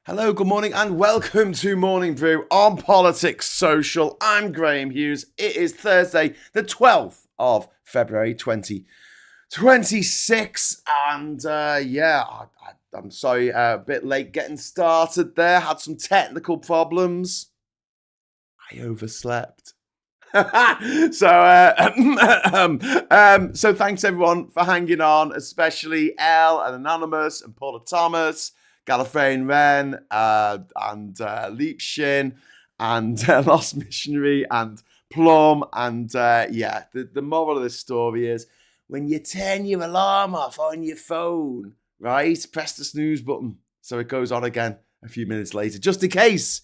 Hello, good morning, and welcome to Morning Brew on Politics Social. I'm Graham Hughes. It is Thursday, the 12th of February, 2026. And I'm sorry, a bit late getting started there. Had some technical problems. I overslept. So thanks everyone for hanging on, especially Elle and Anonymous and Paula Thomas, Gallifreyan Wren, and Leap Shin, and Lost Missionary, and Plum. And the moral of this story is when you turn your alarm off on your phone, right, press the snooze button so it goes on again a few minutes later, just in case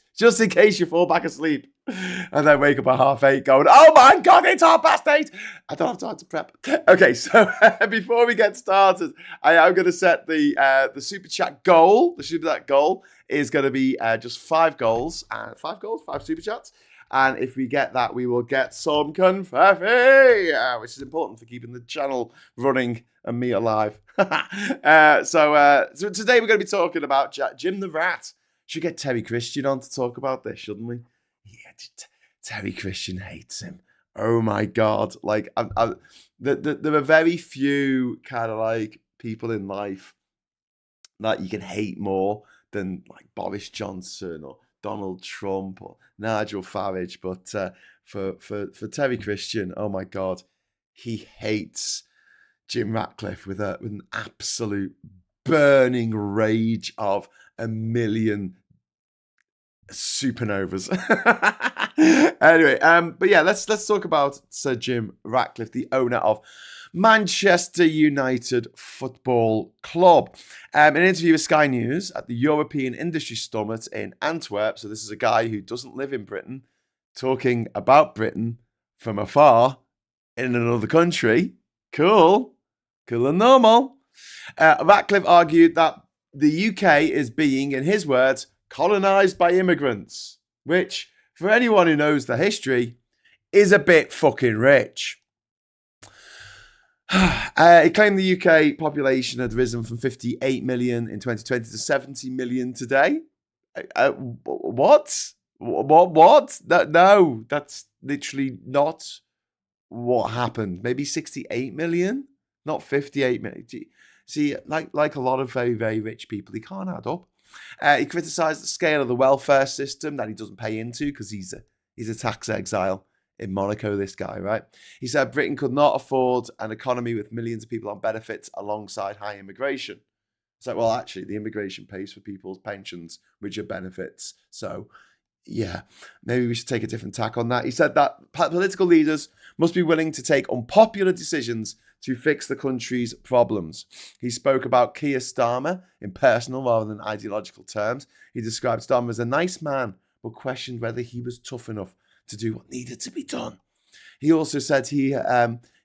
you fall back asleep and then wake up at 8:30 going, oh my God, it's 8:30. I don't have time to prep. Okay, so before we get started, I am going to set the Super Chat goal. The Super Chat goal is going to be just 5 goals, 5 Super Chats. And if we get that, we will get some confetti, which is important for keeping the channel running and me alive. So today we're going to be talking about Jim the Rat. Should get Terry Christian on to talk about this, shouldn't we? Yeah, Terry Christian hates him. Oh my God! Like, there are very few kind of like people in life that you can hate more than like Boris Johnson or Donald Trump or Nigel Farage. But for Terry Christian, oh my God, he hates Jim Ratcliffe with an absolute burning rage of a million supernovas. Anyway, but yeah, let's talk about Sir Jim Ratcliffe, the owner of Manchester United Football Club. In an interview with Sky News at the European Industry Summit in Antwerp, so this is a guy who doesn't live in Britain, talking about Britain from afar in another country. Cool and normal. Ratcliffe argued that the UK is being, in his words, colonised by immigrants, which, for anyone who knows the history, is a bit fucking rich. He claimed the UK population had risen from 58 million in 2020 to 70 million today. What? No, that's literally not what happened. Maybe 68 million, not 58 million. See, like a lot of very, very rich people, he can't add up. He criticised the scale of the welfare system that he doesn't pay into because he's a tax exile in Monaco, this guy, right? He said Britain could not afford an economy with millions of people on benefits alongside high immigration. So, well, actually, the immigration pays for people's pensions, which are benefits. So, yeah, maybe we should take a different tack on that. He said that political leaders must be willing to take unpopular decisions to fix the country's problems. He spoke about Keir Starmer in personal rather than ideological terms. He described Starmer as a nice man, but questioned whether he was tough enough to do what needed to be done. He also said he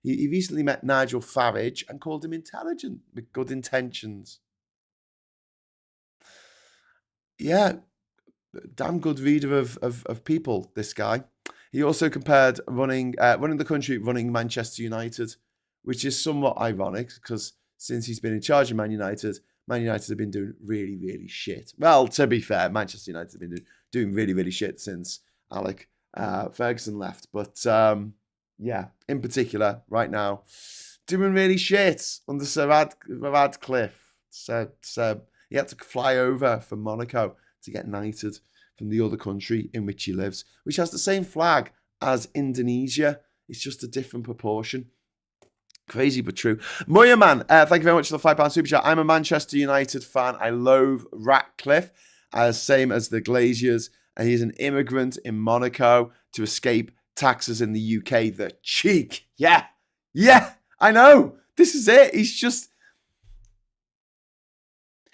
recently met Nigel Farage and called him intelligent with good intentions. Yeah, damn good reader of people, this guy. He also compared running the country, running Manchester United, which is somewhat ironic because since he's been in charge of Man United have been doing really, really shit. Well, to be fair, Manchester United have been doing really, really shit since Alec Ferguson left. But in particular, right now, doing really shit under Sir Radcliffe. So he had to fly over from Monaco to get knighted from the other country in which he lives, which has the same flag as Indonesia. It's just a different proportion. Crazy but true. Moya Man, thank you very much for the £5 super chat. I'm a Manchester United fan. I loathe Ratcliffe, same as the Glaziers. And he's an immigrant in Monaco to escape taxes in the UK. The cheek. Yeah, I know. This is it.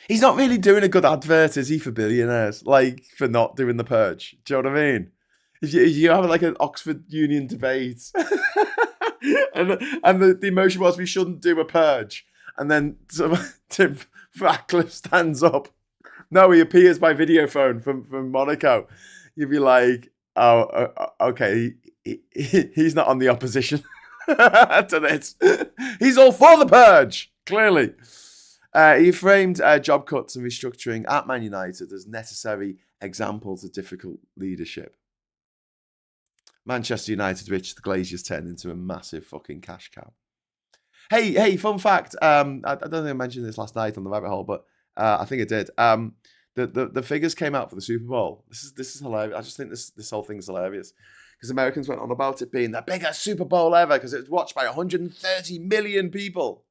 He's not really doing a good advert, is he, for billionaires? Like, for not doing the purge. Do you know what I mean? If you have like an Oxford Union debate and the emotion was we shouldn't do a purge. And then Tim Ratcliffe stands up. No, he appears by video phone from Monaco. You'd be like, oh, okay, he's not on the opposition to this. He's all for the purge, clearly. He framed job cuts and restructuring at Man United as necessary examples of difficult leadership. Manchester United rich, the Glazers turned into a massive fucking cash cow. Hey, fun fact. I don't think I mentioned this last night on the rabbit hole, but I think I did. The figures came out for the Super Bowl. This is hilarious. I just think this whole thing's hilarious because Americans went on about it being the biggest Super Bowl ever because it was watched by 130 million people.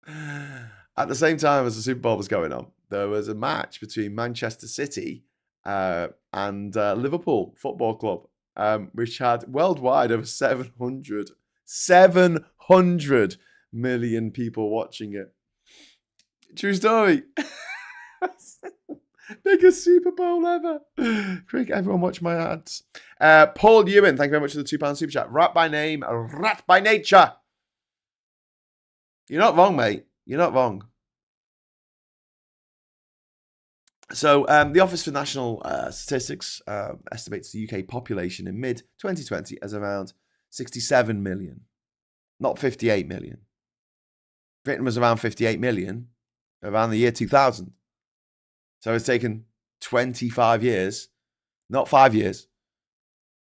At the same time as the Super Bowl was going on, there was a match between Manchester City and Liverpool Football Club, which had worldwide over 700 million people watching it. True story. Biggest Super Bowl ever. Quick, everyone watch my ads. Paul Ewan, thank you very much for the £2 super chat. Rat by name, rat by nature. You're not wrong, mate. You're not wrong. So the Office for National Statistics estimates the UK population in mid-2020 as around 67 million, not 58 million. Britain was around 58 million around the year 2000. So it's taken 25 years, not 5 years,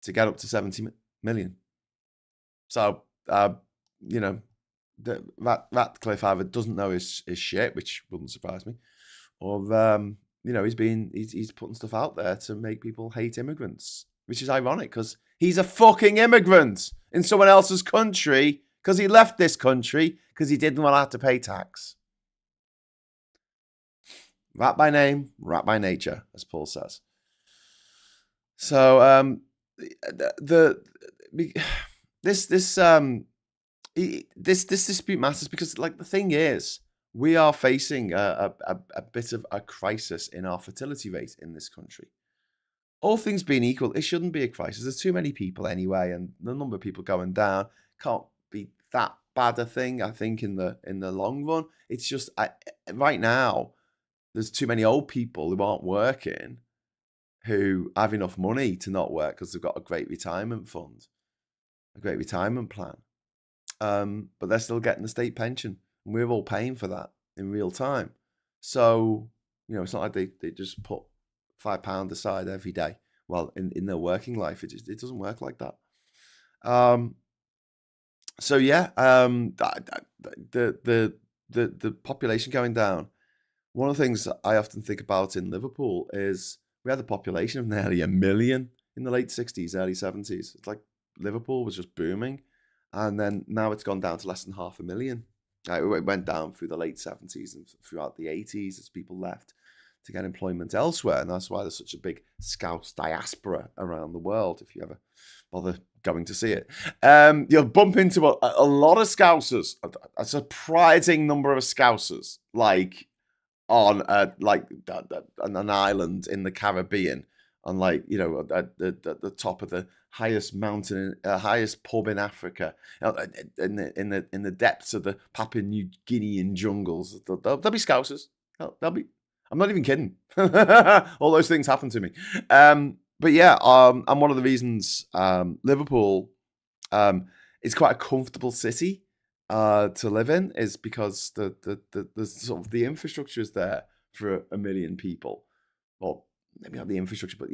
to get up to 70 million. So, Ratcliffe either doesn't know his shit, which wouldn't surprise me, or he's putting stuff out there to make people hate immigrants, which is ironic because he's a fucking immigrant in someone else's country because he left this country because he didn't want to have to pay tax. Rat by name, rat by nature, as Paul says. So this dispute matters because, like, the thing is, we are facing a bit of a crisis in our fertility rate in this country. All things being equal, it shouldn't be a crisis. There's too many people anyway, and the number of people going down can't be that bad a thing, I think, in the long run. It's just right now, there's too many old people who aren't working who have enough money to not work because they've got a great retirement fund, a great retirement plan. But they're still getting the state pension. And we're all paying for that in real time. So, it's not like they just put £5 aside every day. Well, in their working life, it doesn't work like that. The population going down. One of the things that I often think about in Liverpool is we had a population of nearly 1 million in the late 60s, early 70s. It's like Liverpool was just booming. And then now it's gone down to less than 500,000. It went down through the late 70s and throughout the 80s as people left to get employment elsewhere. And that's why there's such a big Scouse diaspora around the world, if you ever bother going to see it. You'll bump into a lot of Scousers, a surprising number of Scousers, like on an island in the Caribbean, on at the top of the highest mountain, highest pub in Africa, in the depths of the Papua New Guinean jungles. There'll be Scousers. There'll be. I'm not even kidding. All those things happen to me. But yeah, and one of the reasons Liverpool is quite a comfortable city to live in is because the sort of the infrastructure is there for 1 million people. Well, maybe not the infrastructure, but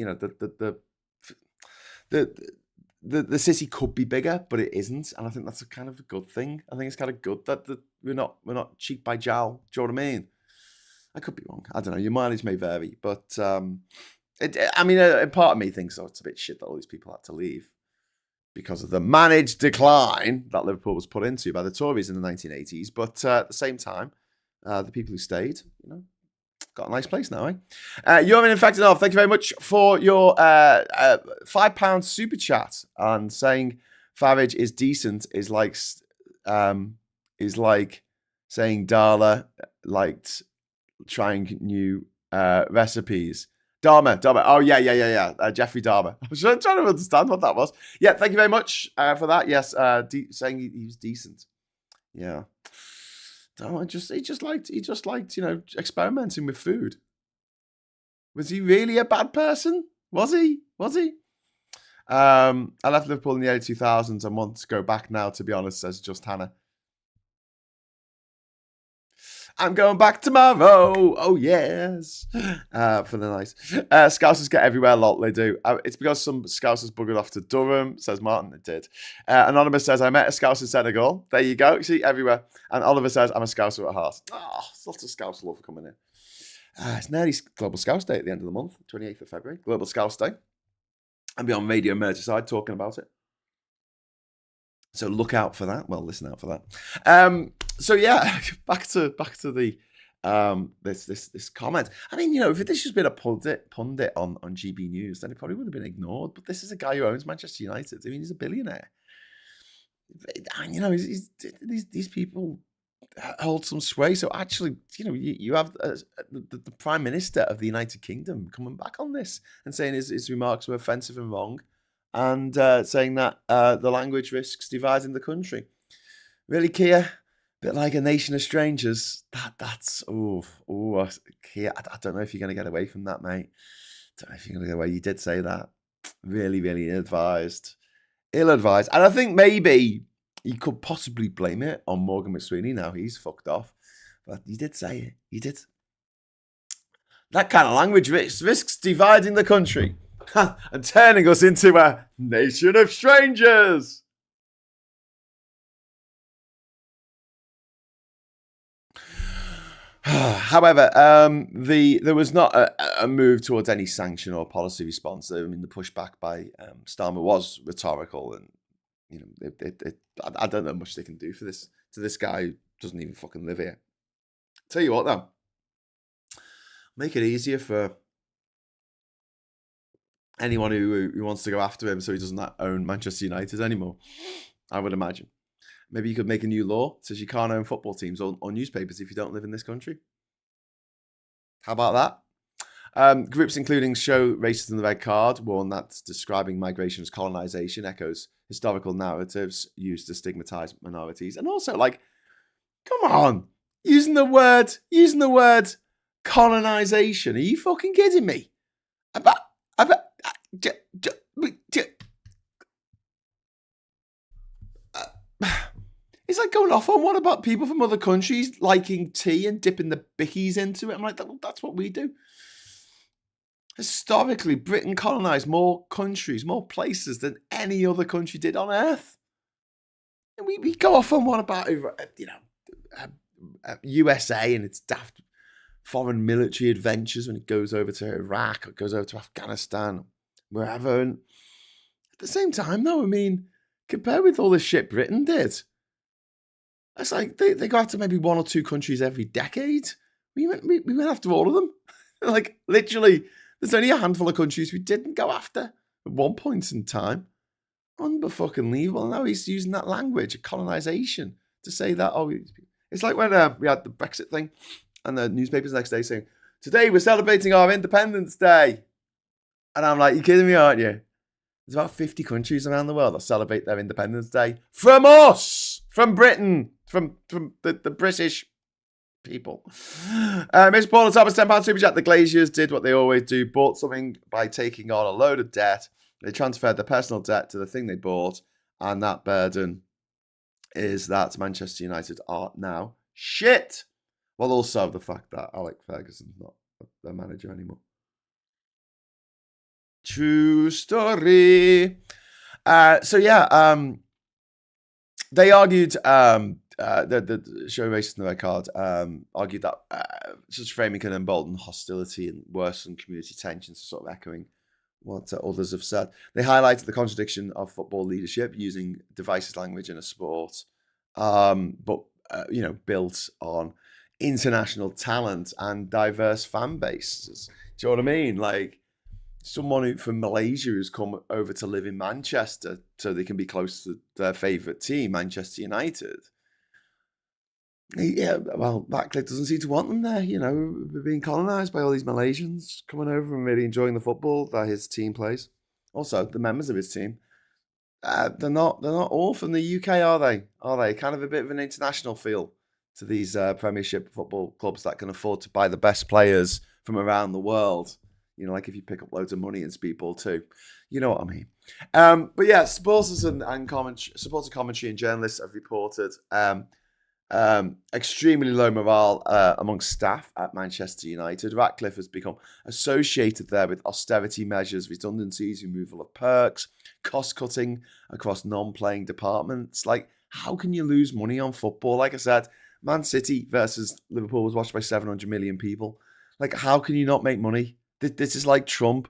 the city could be bigger, but it isn't, and I think that's a kind of a good thing. I think it's kind of good that we're not cheek by jowl. Do you know what I mean? I could be wrong. I don't know. Your mileage may vary, but a part of me thinks, it's a bit shit that all these people had to leave because of the managed decline that Liverpool was put into by the Tories in the 1980s. But at the same time, the people who stayed, got a nice place now, eh? You're infected off. Thank you very much for your £5 super chat, and saying Farage is decent is like saying Darla liked trying new recipes. Dharma. Oh, yeah. Jeffrey Dahmer. I was trying to understand what that was. Yeah, thank you very much for that. Yes, saying he was decent. Yeah. He just liked experimenting with food. Was he really a bad person? Was he? I left Liverpool in the early 2000s and want to go back now, to be honest, says Just Hannah. I'm going back tomorrow. Oh, yes. For the night. Scousers get everywhere a lot, they do. It's because some Scousers buggered off to Durham, says Martin. It did. Anonymous says, I met a Scouse in Senegal. There you go. See, everywhere. And Oliver says, I'm a Scouser at heart. Oh, lots of Scouse love coming in. It's nearly Global Scouse Day at the end of the month, 28th of February. Global Scouse Day. I'll be on Radio Merseyside talking about it. So look out for that. Well, listen out for that. So yeah, back to the this comment. I mean, you know, if this has been a pundit on GB News, then it probably would have been ignored. But this is a guy who owns Manchester United. I mean, he's a billionaire. And you know, these people hold some sway. So actually, you know, you have the Prime Minister of the United Kingdom coming back on this and saying his remarks were offensive and wrong. And saying that the language risks dividing the country. Really, Keir? A bit like a nation of strangers. That's Keir, I don't know if you're going to get away from that, mate. I don't know if you're going to get away. You did say that. Really, really ill-advised. Ill-advised. And I think maybe you could possibly blame it on Morgan McSweeney now. He's fucked off. But you did say it. You did. That kind of language risks dividing the country. And turning us into a nation of strangers. However, there was not a move towards any sanction or policy response. I mean, the pushback by Starmer was rhetorical, and you know, I don't know much they can do for this to this guy who doesn't even fucking live here. Tell you what, though, make it easier for anyone who wants to go after him so he doesn't own Manchester United anymore, I would imagine. Maybe you could make a new law that says you can't own football teams or newspapers if you don't live in this country. How about that? Groups including Show Racism the Red Card warn that describing migration as colonisation echoes historical narratives used to stigmatise minorities. And also, like, come on, using the word colonisation. Are you fucking kidding me? It's like going off on one about people from other countries liking tea and dipping the bickies into it. I'm like, that's what we do. Historically, Britain colonised more countries, more places than any other country did on Earth. And we go off on one about, USA and its daft foreign military adventures when it goes over to Iraq or goes over to Afghanistan, wherever. And at the same time, though, I mean, compared with all the shit Britain did, it's like they go after maybe one or two countries every decade. We went after all of them. Like, literally, there's only a handful of countries we didn't go after at one point in time. Unbelievable. Now he's using that language, colonisation, to say that. Oh, it's like when we had the Brexit thing and the newspapers the next day saying, today we're celebrating our Independence Day. And I'm like, you're kidding me, aren't you? There's about 50 countries around the world that celebrate their Independence Day from us, from Britain, from the British people. Miss Paula Thomas, £10 super chat. The Glaziers did what they always do, bought something by taking on a load of debt. They transferred their personal debt to the thing they bought, and that burden is that Manchester United are now shit. Well, also the fact that Alex Ferguson's not their manager anymore. True story. They argued, the show Racism the Red Card argued that such framing can embolden hostility and worsen community tensions, sort of echoing what others have said. They highlighted the contradiction of football leadership using divisive language in a sport, but built on international talent and diverse fan bases. Do you know what I mean? Like, someone from Malaysia who's come over to live in Manchester so they can be close to their favourite team, Manchester United. Yeah, well, Ratcliffe doesn't seem to want them there. You know, we're being colonised by all these Malaysians coming over and really enjoying the football that his team plays. Also, the members of his team, they're not all from the UK, are they? Are they? Kind of a bit of an international feel to these Premiership football clubs that can afford to buy the best players from around the world. You know, like if you pick up loads of money and Speedball too. You know what I mean. But yeah, supporters and supporter commentary and journalists have reported Extremely low morale amongst staff at Manchester United. Ratcliffe has become associated there with austerity measures, redundancies, removal of perks, cost cutting across non-playing departments. Like, how can you lose money on football? Like I said, Man City versus Liverpool was watched by 700 million people. Like, how can you not make money? This is like Trump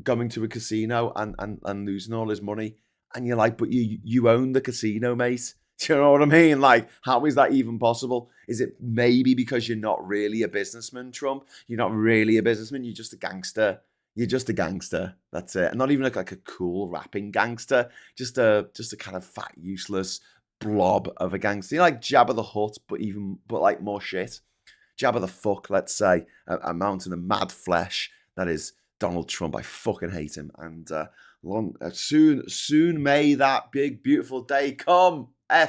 going to a casino and losing all his money. And you're like, but you own the casino, mate. Do you know what I mean? Like, how is that even possible? Is it maybe because you're not really a businessman, Trump? You're not really a businessman. You're just a gangster. You're just a gangster. That's it. And not even like a cool rapping gangster. Just a kind of fat, useless blob of a gangster. You're like Jabba the Hutt, but like more shit. Jabba the fuck, let's say, a mountain of mad flesh that is Donald Trump. I fucking hate him. And soon may that big, beautiful day come. I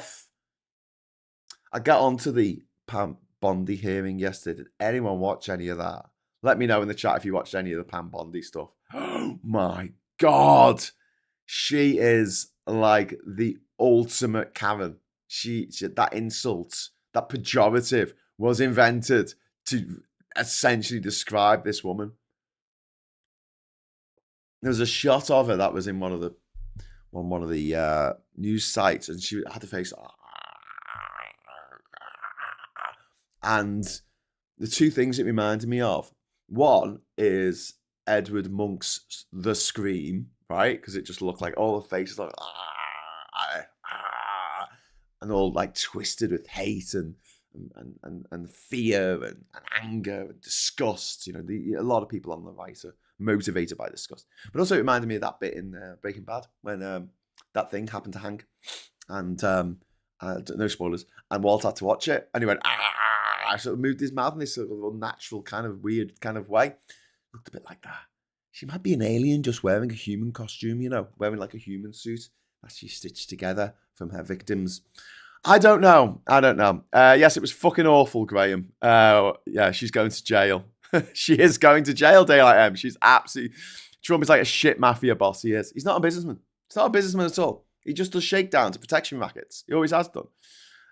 got onto the Pam Bondi hearing yesterday. Did anyone watch any of that? Let me know in the chat if you watched any of the Pam Bondi stuff. Oh my God. She is like the ultimate Karen. She that insult, that pejorative was invented to essentially describe this woman. There was a shot of her that was in one of the news sites, and she had the face. And the two things it reminded me of, one is Edward Monk's The Scream, right? Because it just looked like all the faces like and all like twisted with hate and fear and anger and disgust. You know, a lot of people on the right are motivated by disgust. But also it reminded me of that bit in Breaking Bad when that thing happened to Hank, and no spoilers. And Walt had to watch it, and he went sort of moved his mouth in this sort of unnatural kind of weird kind of way. Looked a bit like that. She might be an alien just wearing a human costume, you know, wearing like a human suit that she stitched together from her victims. I don't know. Yes, it was fucking awful, Graham. Yeah, she's going to jail. She is going to jail, Daylight M. She's absolutely... Trump is like a shit mafia boss, he is. He's not a businessman. He's not a businessman at all. He just does shakedowns, protection rackets. He always has done.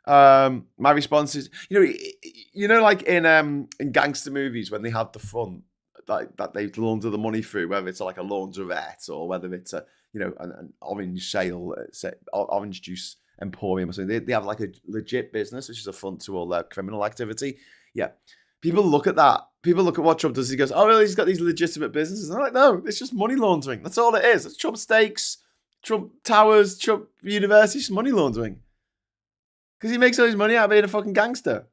My response is, you know, like in gangster movies when they have the front that they launder the money through, whether it's like a laundrette or whether it's an orange sale, orange juice emporium or something. They have like a legit business, which is a front to all their criminal activity. Yeah, people look at that. People look at what Trump does. He goes, "Oh, really? He's got these legitimate businesses." And they're like, "No, it's just money laundering. That's all it is. It's Trump steaks, Trump towers, Trump university. It's money laundering." Because he makes all his money out of being a fucking gangster.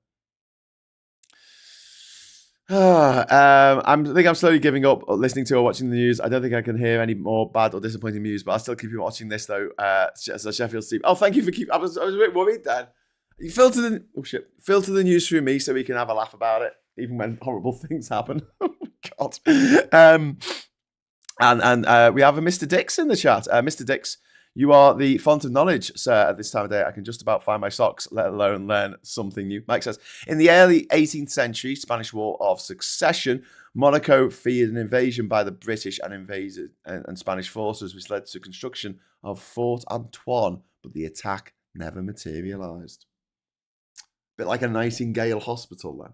I think I'm slowly giving up listening to or watching the news. I don't think I can hear any more bad or disappointing news, but I'll still keep you watching this though. As a Sheffield Steve. Oh, thank you for keeping. I was a bit worried then. You filter the news through me so we can have a laugh about it, even when horrible things happen. Oh God. And we have a Mr. Dix in the chat. Mr. Dix, you are the font of knowledge, sir. At this time of day, I can just about find my socks, let alone learn something new. Mike says, in the early 18th century, Spanish War of Succession, Monaco feared an invasion by the British and Spanish forces, which led to construction of Fort Antoine, but the attack never materialised. Bit like a Nightingale hospital, then.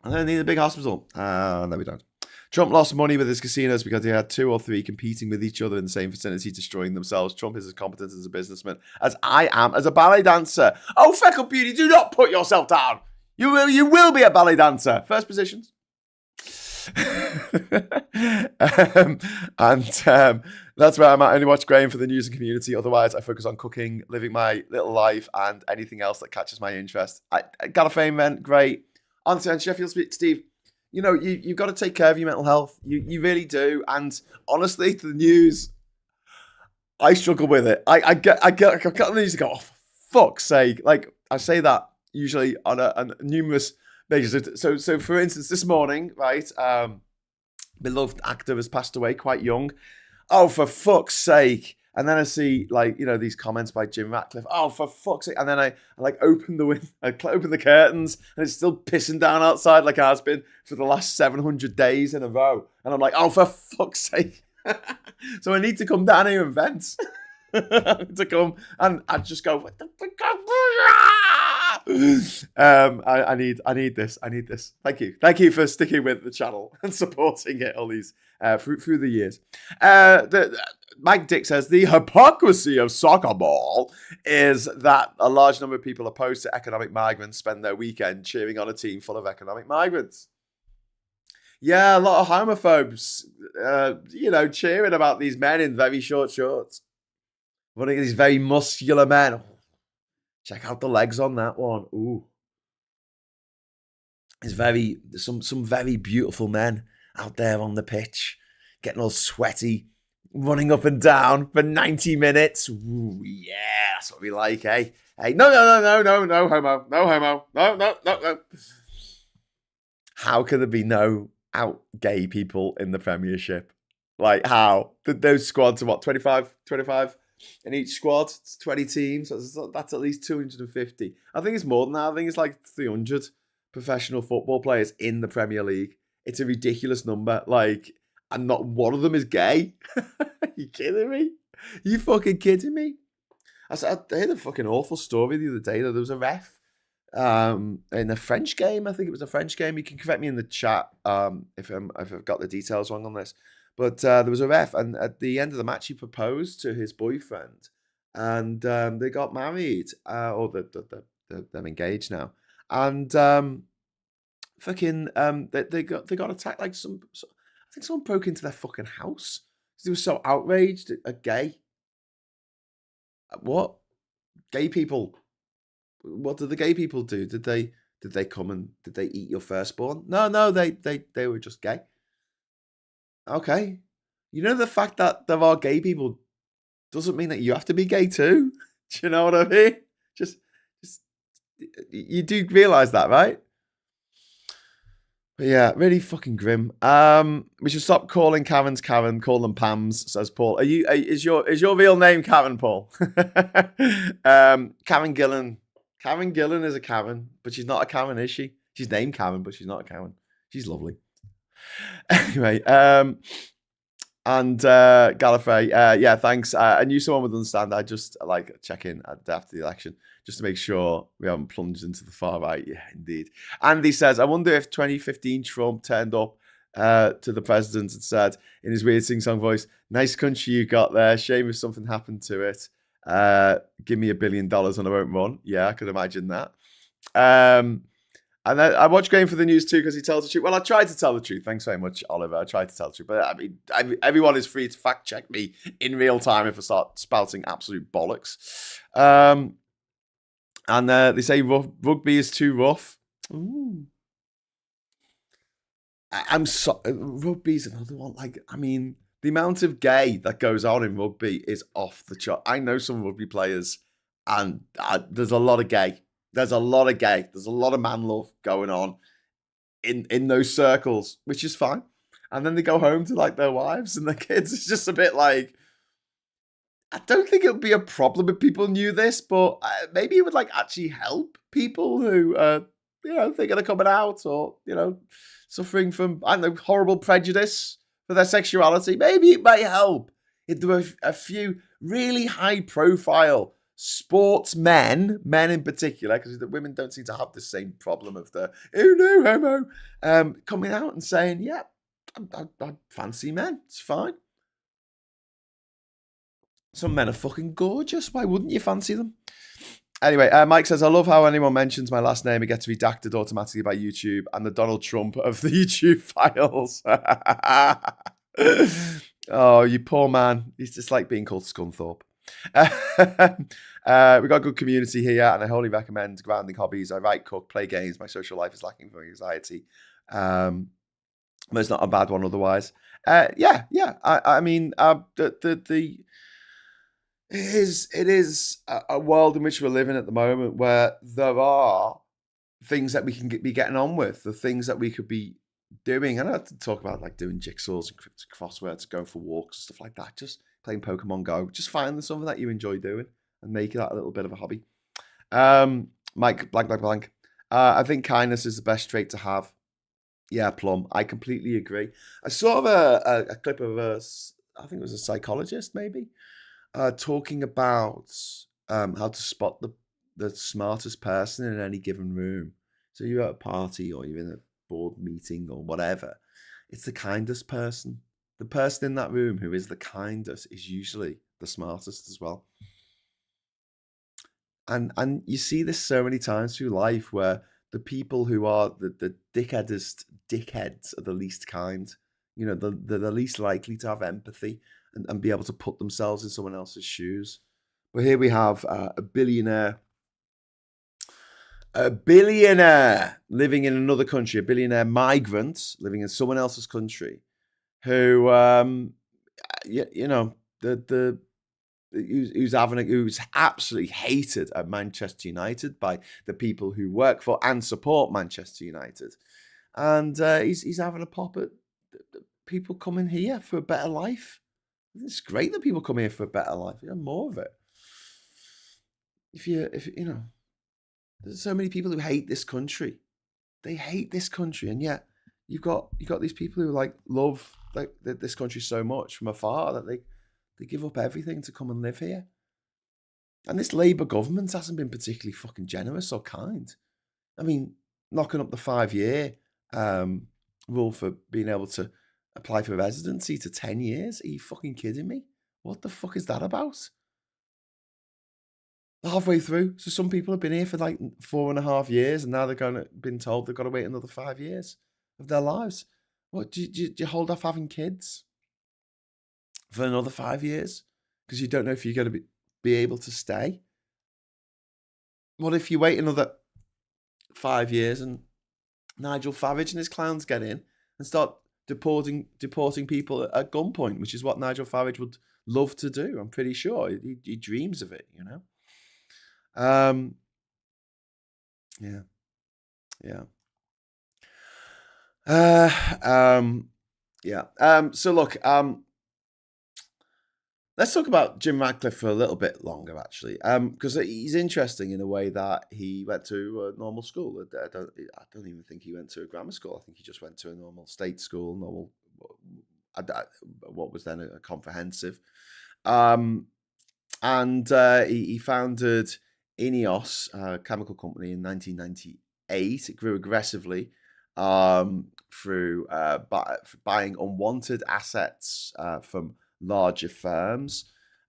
I don't need a big hospital. No, we don't. Trump lost money with his casinos because he had 2 or 3 competing with each other in the same vicinity, destroying themselves. Trump is as competent as a businessman as I am as a ballet dancer. Oh, Feckle Beauty, do not put yourself down. You will be a ballet dancer. First positions. That's where I'm at. I only watch Graham for the news and community. Otherwise, I focus on cooking, living my little life, and anything else that catches my interest. I got a fame event, great. Honestly, and Sheffield Steve, you know, you've got to take care of your mental health. You really do. And honestly, the news, I struggle with it. I get the news and go, oh, for fuck's sake. Like, I say that usually on a numerous basis. So for instance, this morning, right, beloved actor has passed away quite young. Oh, for fuck's sake. And then I see, like, you know, these comments by Jim Ratcliffe. Oh, for fuck's sake. And then I open the curtains, and it's still pissing down outside like it has been for the last 700 days in a row. And I'm like, oh, for fuck's sake. So I need to come down here and vent. to come, and I'd just go, what the fuck? I need this. Thank you for sticking with the channel and supporting it all these through the years. Mike Dick says the hypocrisy of soccer ball is that a large number of people opposed to economic migrants spend their weekend cheering on a team full of economic migrants. Yeah, a lot of homophobes, cheering about these men in very short shorts. One of these very muscular men. Oh, check out the legs on that one. Ooh. There's some very beautiful men out there on the pitch, getting all sweaty, running up and down for 90 minutes. Ooh, yeah, that's what we like, eh? Hey, no, homo. No, homo. No. How can there be no out gay people in the Premiership? Like, how? Those squads are what, 25 in each squad? It's 20 teams. That's at least 250. I think it's more than that. I think it's like 300 professional football players in the Premier League. It's a ridiculous number. Like, and not one of them is gay. Are you kidding me? You fucking kidding me? I heard a fucking awful story the other day that there was a ref in a French game. I think it was a French game. You can correct me in the chat if I've got the details wrong on this. But there was a ref, and at the end of the match, he proposed to his boyfriend, and they got married, or they're engaged now. And they got attacked. Like I think someone broke into their fucking house because they were so outraged at gay. What? Gay people? What did the gay people do? Did they come and did they eat your firstborn? No, they were just gay. Okay. You know, the fact that there are gay people doesn't mean that you have to be gay too. Do you know what I mean? Just you do realise that, right? But yeah, really fucking grim. We should stop calling Karens Karen, call them Pams, says Paul. Is your real name Karen, Paul? Karen Gillan. Karen Gillan is a Karen, but she's not a Karen, is she? She's named Karen, but she's not a Karen. She's lovely. Anyway, and Gallifrey, yeah, thanks. I knew someone would understand. I just like check in after the election just to make sure we haven't plunged into the far right. Yeah, indeed. Andy says, I wonder if 2015 Trump turned up to the president and said in his weird sing-song voice, "Nice country you got there. Shame if something happened to it. Give me $1 billion and I won't run." Yeah, I could imagine that. And I watch Going for the News too because he tells the truth. Well, I tried to tell the truth. Thanks very much, Oliver. I tried to tell the truth. But I mean, everyone is free to fact check me in real time if I start spouting absolute bollocks. And they say rugby is too rough. Ooh. Rugby's another one. Like, I mean, the amount of gay that goes on in rugby is off the chart. I know some rugby players, and there's a lot of gay. There's a lot of gay. There's a lot of man love going on in those circles, which is fine. And then they go home to like their wives and their kids. It's just a bit like, I don't think it would be a problem if people knew this, but maybe it would like actually help people who, thinking of coming out or, suffering from, I don't know, horrible prejudice for their sexuality. Maybe it might help if there were a few really high profile sportsmen, men in particular, because the women don't seem to have the same problem of the, oh no, homo, coming out and saying, yeah, I fancy men. It's fine. Some men are fucking gorgeous. Why wouldn't you fancy them? Anyway, Mike says, I love how anyone mentions my last name, it gets redacted automatically by YouTube and the Donald Trump of the YouTube files. Oh, you poor man. He's just like being called Scunthorpe. We've got a good community here, and I wholly recommend grounding hobbies. I write, cook, play games. My social life is lacking for anxiety. But it's not a bad one otherwise. Yeah. I mean, it is a world in which we're living at the moment where there are things that we can be getting on with, the things that we could be doing. And I have to talk about like doing jigsaws and crosswords, going for walks, stuff like that. Just playing Pokemon Go. Just finding something that you enjoy doing and make that a little bit of a hobby. Mike, blank. I think kindness is the best trait to have. Yeah, Plum. I completely agree. I saw a clip of I think it was a psychologist maybe, talking about how to spot the smartest person in any given room. So you're at a party or you're in a board meeting or whatever. It's the kindest person. The person in that room who is the kindest is usually the smartest as well. And you see this so many times through life where the people who are the dickheads are the least kind. You know, they're the least likely to have empathy and be able to put themselves in someone else's shoes. But here we have a billionaire living in another country, a billionaire migrant living in someone else's country, who, you know, who's absolutely hated at Manchester United by the people who work for and support Manchester United, and he's having a pop at people coming here for a better life. It's great that people come here for a better life. You know, more of it. If you know, there's so many people who hate this country. They hate this country, and yet you've got these people who like love like this country so much from afar that they give up everything to come and live here. And this Labour government hasn't been particularly fucking generous or kind. I mean, knocking up the 5-year rule for being able to apply for residency to 10 years. Are you fucking kidding me? What the fuck is that about? Halfway through. So some people have been here for like 4.5 years and now been told they've got to wait another 5 years of their lives. What, do you hold off having kids for another 5 years? Because you don't know if you're going to be able to stay. What if you wait another 5 years and Nigel Farage and his clowns get in and start deporting people at gunpoint, which is what Nigel Farage would love to do. I'm pretty sure he dreams of it, you know. Yeah, yeah, yeah. So look, let's talk about Jim Ratcliffe for a little bit longer, actually, because he's interesting in a way that he went to a normal school. I don't even think he went to a grammar school. I think he just went to a normal state school, what was then a comprehensive. And he founded INEOS, a chemical company, in 1998. It grew aggressively through buying unwanted assets from larger firms.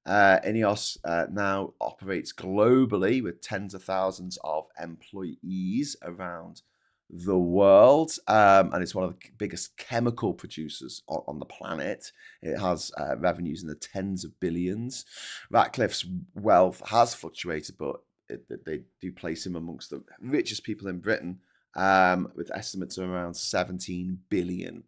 INEOS now operates globally with tens of thousands of employees around the world, and it's one of the biggest chemical producers on the planet. It has revenues in the tens of billions. Ratcliffe's wealth has fluctuated, but they do place him amongst the richest people in Britain, with estimates of around £17 billion.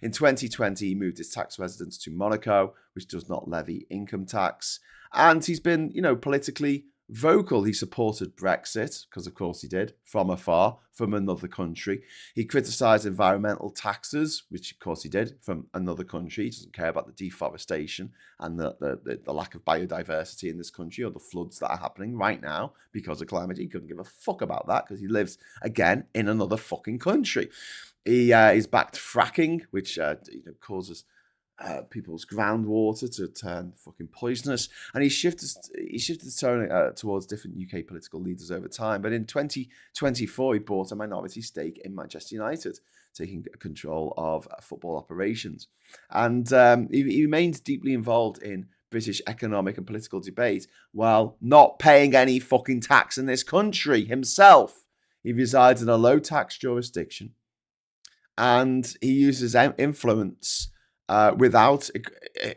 In 2020, he moved his tax residence to Monaco, which does not levy income tax. And he's been, politically vocal. He supported Brexit, because of course he did, from afar, from another country. He criticised environmental taxes, which of course he did, from another country. He doesn't care about the deforestation and the lack of biodiversity in this country, or the floods that are happening right now because of climate. He couldn't give a fuck about that because he lives, again, in another fucking country. He's backed fracking, which causes people's groundwater to turn fucking poisonous, and he shifted his tone towards different UK political leaders over time. But in 2024, he bought a minority stake in Manchester United, taking control of football operations, and he remains deeply involved in British economic and political debate while not paying any fucking tax in this country himself. He resides in a low tax jurisdiction, and he uses influence without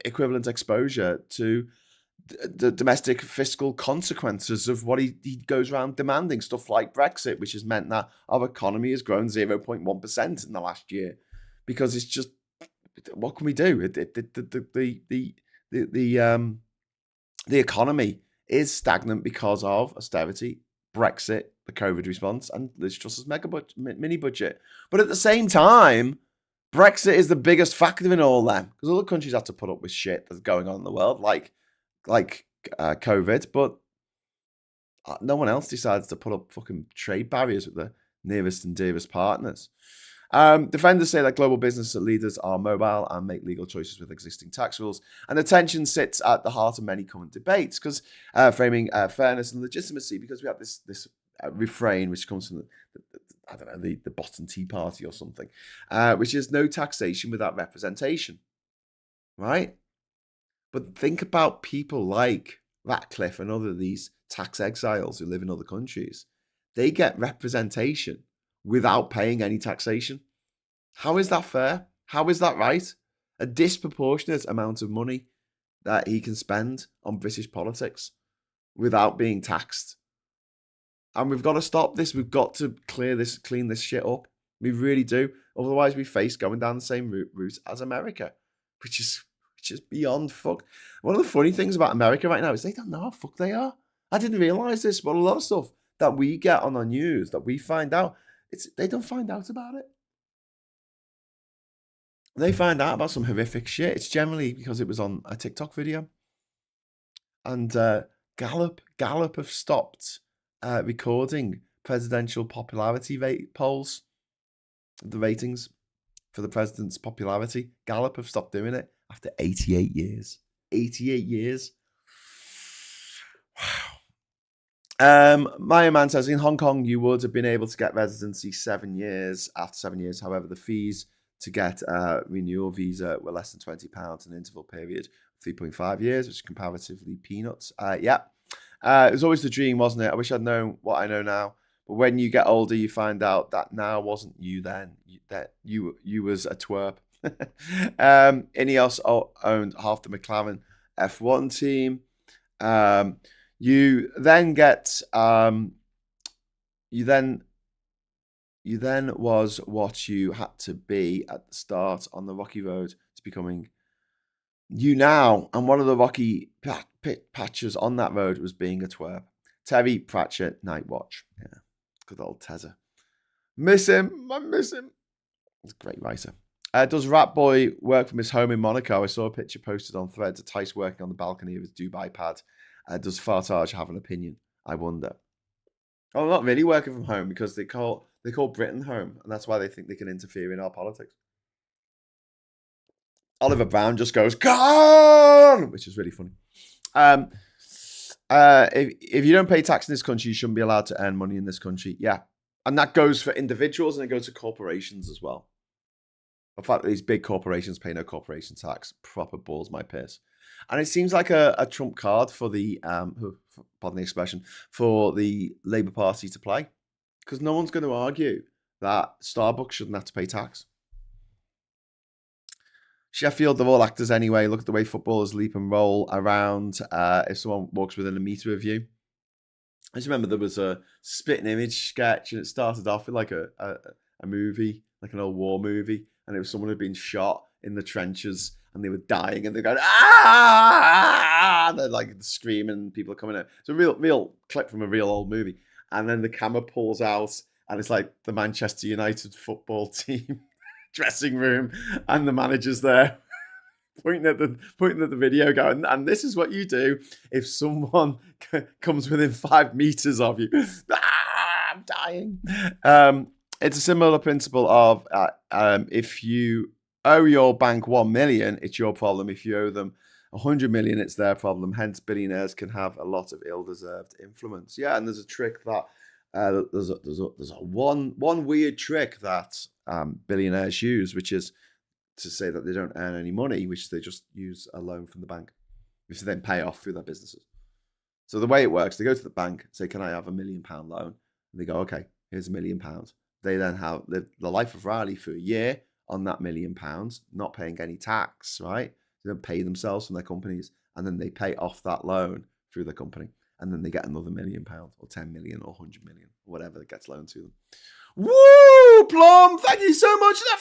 equivalent exposure to the domestic fiscal consequences of what he goes around demanding. Stuff like Brexit, which has meant that our economy has grown 0.1% in the last year, because it's just, what can we do? The economy is stagnant because of austerity, Brexit, the COVID response, and Liz Truss's mini budget. But at the same time, Brexit is the biggest factor in all them, because other countries have to put up with shit that's going on in the world, like COVID, but no one else decides to put up fucking trade barriers with the nearest and dearest partners. Defenders say that global business leaders are mobile and make legal choices with existing tax rules. And the tension sits at the heart of many current debates, because framing fairness and legitimacy, because we have this refrain which comes from I don't know, the Boston Tea Party or something, which is no taxation without representation, right? But think about people like Ratcliffe and other these tax exiles who live in other countries. They get representation without paying any taxation. How is that fair? How is that right? A disproportionate amount of money that he can spend on British politics without being taxed. And we've got to stop this. We've got to clean this shit up. We really do. Otherwise, we face going down the same route as America, which is beyond fuck. One of the funny things about America right now is they don't know how fucked they are. I didn't realize this, but a lot of stuff that we get on the news, that we find out, they don't find out about it. They find out about some horrific shit. It's generally because it was on a TikTok video. And Gallup have stopped recording presidential popularity polls, the ratings for the president's popularity. Gallup have stopped doing it after 88 years. 88 years. Wow. Maya Man says, in Hong Kong, you would have been able to get residency 7 years. After 7 years, however, the fees to get a renewal visa were less than £20, an interval period 3.5 years, which is comparatively peanuts. Yeah. It was always the dream, wasn't it? I wish I'd known what I know now. But when you get older, you find out that now wasn't you then. That you was a twerp. Ineos owned half the McLaren F1 team. You then was what you had to be at the start on the rocky road to becoming you now. And one of the rocky patches on that road was being a twerp. Terry Pratchett, Night Watch. Yeah, good old Tezza. Miss him. I miss him. He's a great writer. Does Rat Boy work from his home in Monaco? I saw a picture posted on Threads of Tice working on the balcony of his Dubai pad. Does Farage have an opinion? I wonder. Oh, not really working from home, because they call Britain home, and that's why they think they can interfere in our politics. Oliver Brown just goes, "Gone!" which is really funny. If you don't pay tax in this country, you shouldn't be allowed to earn money in this country. Yeah. And that goes for individuals, and it goes to corporations as well. The fact that these big corporations pay no corporation tax proper balls my piss. And it seems like a trump card for the, pardon the expression, for the Labour Party to play. Because no one's going to argue that Starbucks shouldn't have to pay tax. Sheffield, they're all actors anyway. Look at the way footballers leap and roll around if someone walks within a metre of you. I just remember there was a spitting image sketch, and it started off with like a movie, like an old war movie, and it was someone who had been shot in the trenches, and they were dying, and they're going, "Ah!" And they're like screaming, and people are coming out. It's a real clip from a real old movie. And then the camera pulls out, and it's like the Manchester United football team dressing room, and the manager's there pointing at the video, going, "And this is what you do if someone comes within 5 meters of you." I'm dying. It's a similar principle of if you owe your bank 1 million, it's your problem. If you owe them 100 million, it's their problem. Hence, billionaires can have a lot of ill-deserved influence. Yeah, and there's a trick that there's a one weird trick that billionaires use, which is to say that they don't earn any money, which they just use a loan from the bank, which they then pay off through their businesses. So the way it works, they go to the bank, say, "Can I have £1 million loan?" And they go, "Okay, here's £1 million." They then have the life of Riley for a year on that £1 million, not paying any tax, right? They don't pay themselves from their companies, and then they pay off that loan through the company, and then they get another £1 million or 10 million or 100 million, or whatever that gets loaned to them. Woo, Plum! Thank you so much for the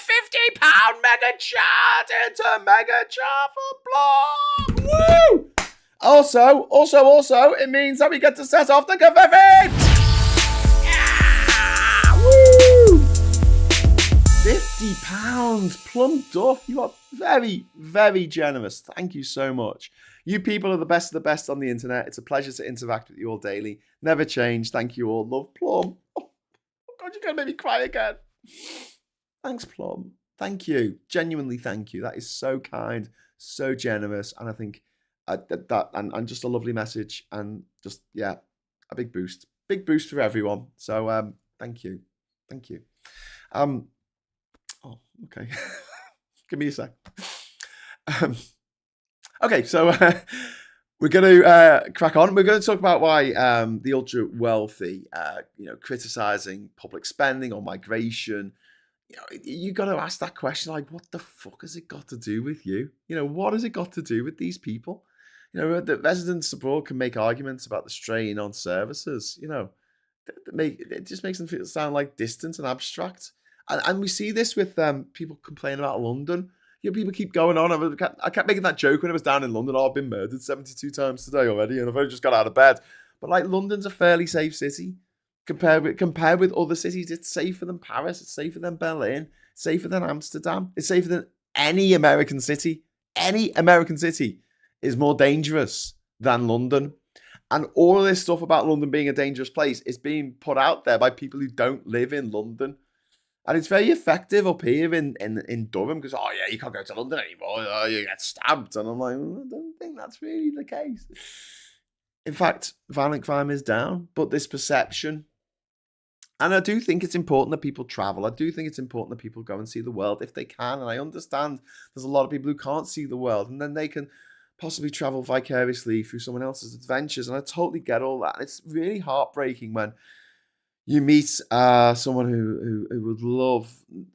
£50 mega chat. It's a mega chat for Plum. Woo! Also, it means that we get to set off the Gavivic. Yeah! Woo! £50, Plum Duff. You are very, very generous. Thank you so much. You people are the best of the best on the internet. It's a pleasure to interact with you all daily. Never change. Thank you all. Love, Plum. Oh God, you're going to make me cry again. Thanks, Plum. Thank you. Genuinely, thank you. That is so kind, so generous, and I think and just a lovely message, and just yeah, a big boost for everyone. So thank you, thank you. Um, oh, okay. Give me a sec. Okay, so we're going to crack on. We're going to talk about why the ultra wealthy, criticizing public spending on migration. You got to ask that question, like, what the fuck has it got to do with you? What has it got to do with these people? The residents abroad can make arguments about the strain on services. It just makes them sound like distant and abstract. And we see this with people complaining about London. People keep going on. I kept making that joke when I was down in London. Oh, I've been murdered 72 times today already, and I've only just got out of bed. But like, London's a fairly safe city compared with other cities. It's safer than Paris. It's safer than Berlin. It's safer than Amsterdam. It's safer than any American city. Any American city is more dangerous than London. And all of this stuff about London being a dangerous place is being put out there by people who don't live in London. And it's very effective up here in Durham because, oh yeah, you can't go to London anymore. Oh, you get stabbed. And I'm like, I don't think that's really the case. In fact, violent crime is down, but this perception. And I do think it's important that people travel. I do think it's important that people go and see the world if they can. And I understand there's a lot of people who can't see the world, and then they can possibly travel vicariously through someone else's adventures. And I totally get all that. And it's really heartbreaking when you meet someone who would love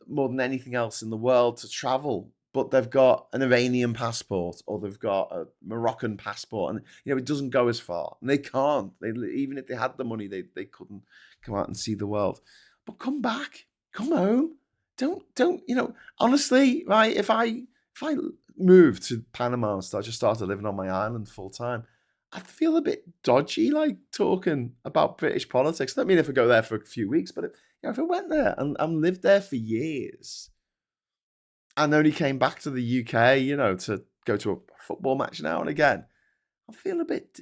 more than anything else in the world to travel, but they've got an Iranian passport or they've got a Moroccan passport, and it doesn't go as far, and they can't. Even if they had the money, they couldn't come out and see the world. But come back, come home. Don't honestly, right? If I moved to Panama and just started living on my island full time, I'd feel a bit dodgy, like talking about British politics. I don't mean if I go there for a few weeks, but if I went there and lived there for years and only came back to the UK, to go to a football match now and again, I'd feel a bit.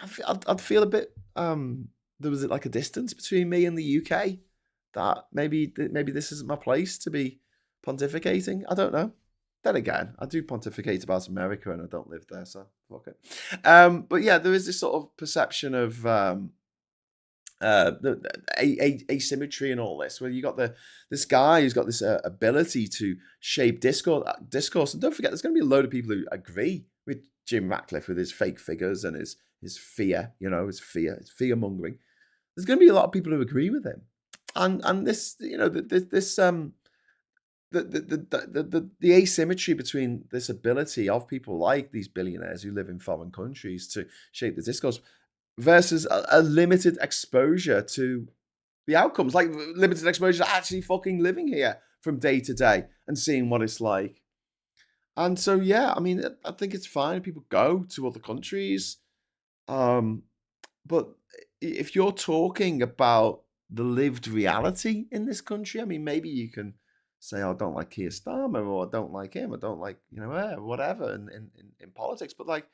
I'd feel a bit. There was like a distance between me and the UK. That maybe this isn't my place to be pontificating. I don't know. Then again, I do pontificate about America and I don't live there, so fuck it. But yeah, there is this sort of perception of asymmetry in all this, where you got this guy who's got this ability to shape discourse. And don't forget, there's going to be a load of people who agree with Jim Ratcliffe with his fake figures and his fear, his fear mongering. There's going to be a lot of people who agree with him, and this, the asymmetry between this ability of people like these billionaires who live in foreign countries to shape the discourse versus a limited exposure to the outcomes, like limited exposure to actually fucking living here from day to day and seeing what it's like. And so, yeah, I mean, I think it's fine. People go to other countries. But if you're talking about the lived reality in this country, I mean, maybe you can say, oh, I don't like Keir Starmer, or I don't like him, I don't like, whatever in politics. But like,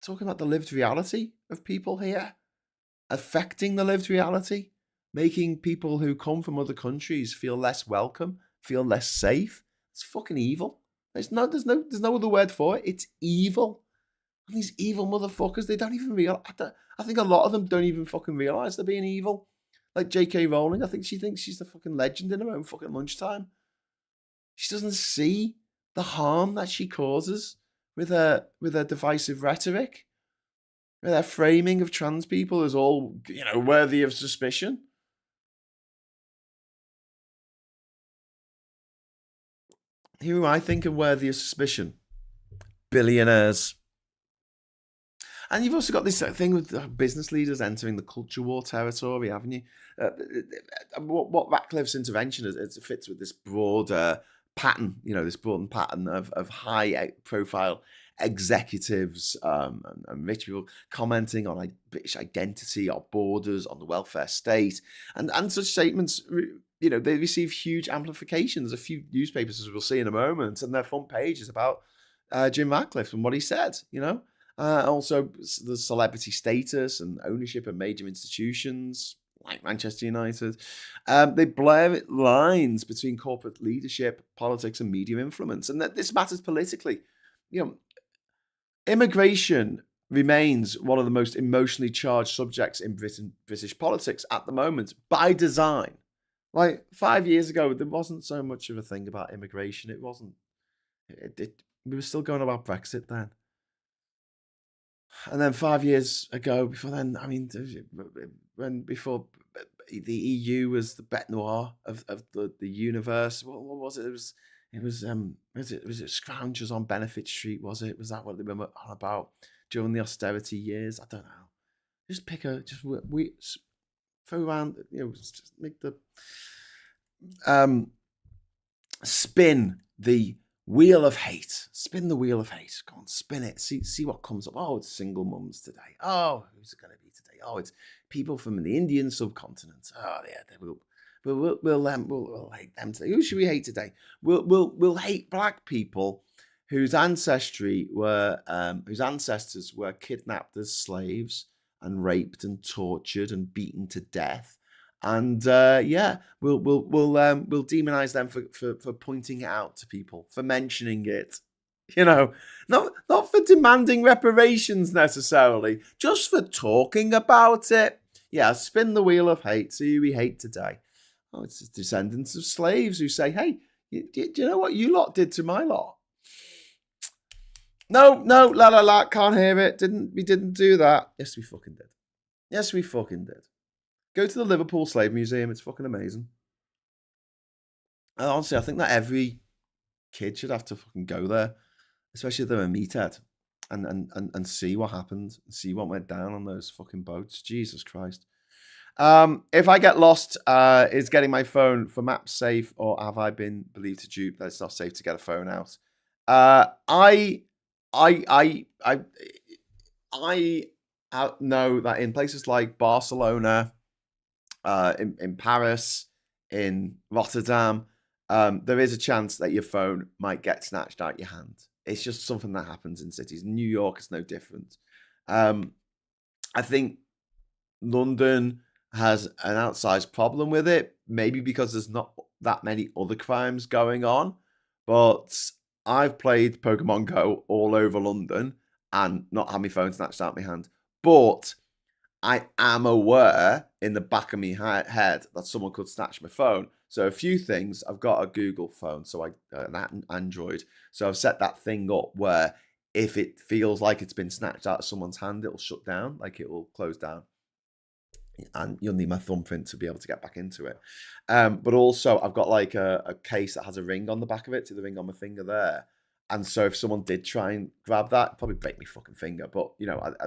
talking about the lived reality of people here, affecting the lived reality, making people who come from other countries feel less welcome, feel less safe. It's fucking evil. There's no other word for it. It's evil. And these evil motherfuckers, they don't even realize. I think a lot of them don't even fucking realize they're being evil. Like J.K. Rowling, I think she thinks she's the fucking legend in her own fucking lunchtime. She doesn't see the harm that she causes with her divisive rhetoric, with her framing of trans people as all, worthy of suspicion. Who I think are worthy of suspicion? Billionaires. And you've also got this thing with business leaders entering the culture war territory, haven't you? What Ratcliffe's intervention is, it fits with this broader pattern, this broad pattern of high-profile executives and rich people commenting on British identity, our borders, on the welfare state, and such statements. They receive huge amplification. There's a few newspapers, as we'll see in a moment, and their front page is about Jim Ratcliffe and what he said. Also, the celebrity status and ownership of major institutions like Manchester United. They blur lines between corporate leadership, politics, and media influence, and that this matters politically. You know, immigration remains one of the most emotionally charged subjects in British politics at the moment, by design. Like 5 years ago, there wasn't so much of a thing about immigration. It wasn't. We were still going about Brexit then. And then 5 years ago, before then, I mean, before the EU was the bête noire of the universe. What was it? Was it scroungers on Benefit Street? Was that what they were on about during the austerity years? I don't know. Just pick we throw around, just make the spin the wheel of hate. Spin the wheel of hate. Go on, spin it. See what comes up. Oh, it's single mums today. Oh, who's it going to be today? Oh, it's people from the Indian subcontinent. Oh, yeah, we'll hate them today. Who should we hate today? We'll hate black people whose ancestors were kidnapped as slaves and raped and tortured and beaten to death. And we'll demonize them for pointing it out to people, for mentioning it. Not for demanding reparations necessarily, just for talking about it. Yeah, spin the wheel of hate. See who we hate today. Oh, it's descendants of slaves who say, "Hey, do you know what you lot did to my lot?" No, la, can't hear it. We didn't do that. Yes, we fucking did. Yes, we fucking did. Go to the Liverpool Slave Museum. It's fucking amazing. And honestly, I think that every kid should have to fucking go there, especially if they're a meathead, and see what happened, and see what went down on those fucking boats. Jesus Christ. If I get lost, is getting my phone for maps safe, or have I been believed to dupe that it's not safe to get a phone out? I know that in places like Barcelona, in Paris, in Rotterdam, there is a chance that your phone might get snatched out your hand. It's just something that happens in cities. New York is no different. I think London has an outsized problem with it, maybe because there's not that many other crimes going on. But I've played Pokemon Go all over London and not had my phone snatched out my hand. But I am aware in the back of my head that someone could snatch my phone. So a few things. I've got a Google phone, so an Android. So I've set that thing up where if it feels like it's been snatched out of someone's hand, it'll shut down, like it will close down. And you'll need my thumbprint to be able to get back into it. But also I've got like a case that has a ring on the back of it, to the ring on my finger there. And so if someone did try and grab that, it'd probably break my fucking finger. But,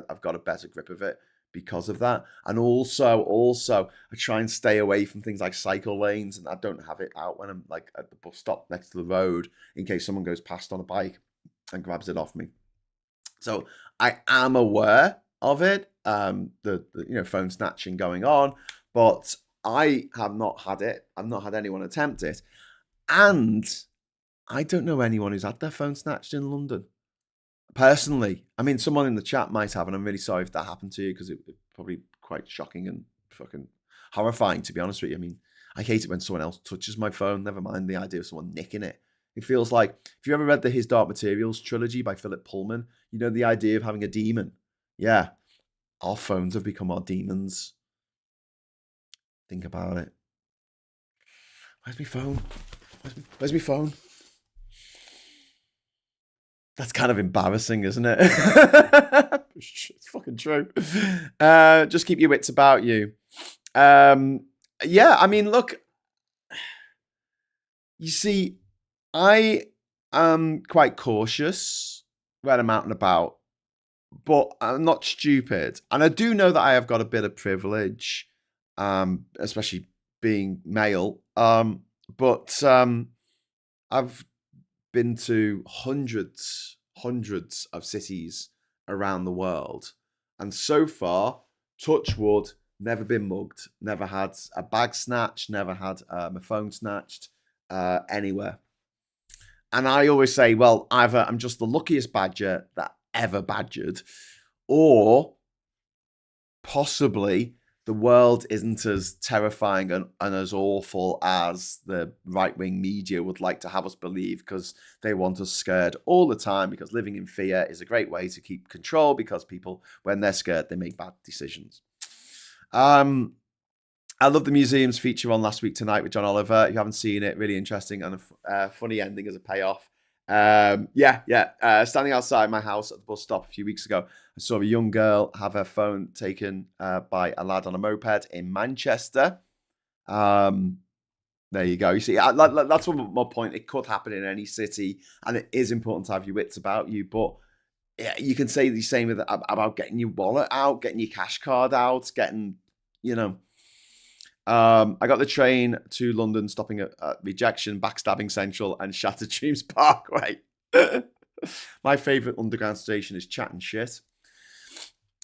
I've got a better grip of it because of that. And also I try and stay away from things like cycle lanes, and I don't have it out when I'm like at the bus stop next to the road in case someone goes past on a bike and grabs it off me. So I am aware of it, the phone snatching going on, but I have not had it. I've not had anyone attempt it. And I don't know anyone who's had their phone snatched in London. Personally, I mean, someone in the chat might have, and I'm really sorry if that happened to you, because it's probably quite shocking and fucking horrifying, to be honest with you. I mean, I hate it when someone else touches my phone, never mind the idea of someone nicking it. It feels like, if you ever read the His Dark Materials trilogy by Philip Pullman, the idea of having a demon. Yeah, our phones have become our demons. Think about it. Where's my phone? Where's my phone? That's kind of embarrassing, isn't it? It's fucking true. Just keep your wits about you. Yeah, I mean, look, you see, I am quite cautious when I'm out and about, but I'm not stupid. And I do know that I have got a bit of privilege, especially being male. But I've been to hundreds of cities around the world, and so far, touch wood, never been mugged, never had a bag snatched, never had my phone snatched anywhere. And I always say, well, either I'm just the luckiest badger that ever badgered, or possibly the world isn't as terrifying and as awful as the right-wing media would like to have us believe, because they want us scared all the time, because living in fear is a great way to keep control, because people, when they're scared, they make bad decisions. I love the museum's feature on Last Week Tonight with John Oliver. If you haven't seen it, really interesting and a funny ending as a payoff. Standing outside my house at the bus stop a few weeks ago, I saw a young girl have her phone taken by a lad on a moped in Manchester. There you go. You see, that's my point. It could happen in any city, and it is important to have your wits about you. But yeah, you can say the same about getting your wallet out, getting your cash card out, getting, I got the train to London, stopping at Rejection, Backstabbing Central, and Shattered Dreams Parkway. My favourite underground station is Chatting Shit.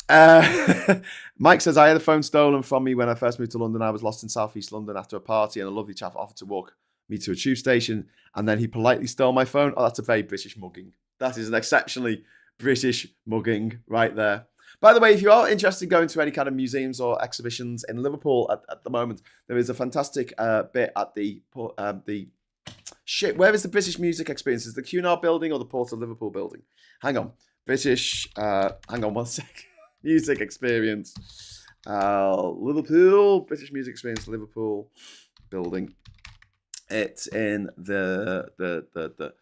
Mike says, I had a phone stolen from me when I first moved to London. I was lost in southeast London after a party, and a lovely chap offered to walk me to a tube station, and then he politely stole my phone. Oh, that's a very British mugging. That is an exceptionally British mugging right there. By the way, if you are interested in going to any kind of museums or exhibitions in Liverpool at the moment, there is a fantastic bit at the where is the British Music Experience? Is the Cunard building or the Port of Liverpool building? Hang on. Hang on one sec. Music Experience. Liverpool, British Music Experience, Liverpool building. It's in the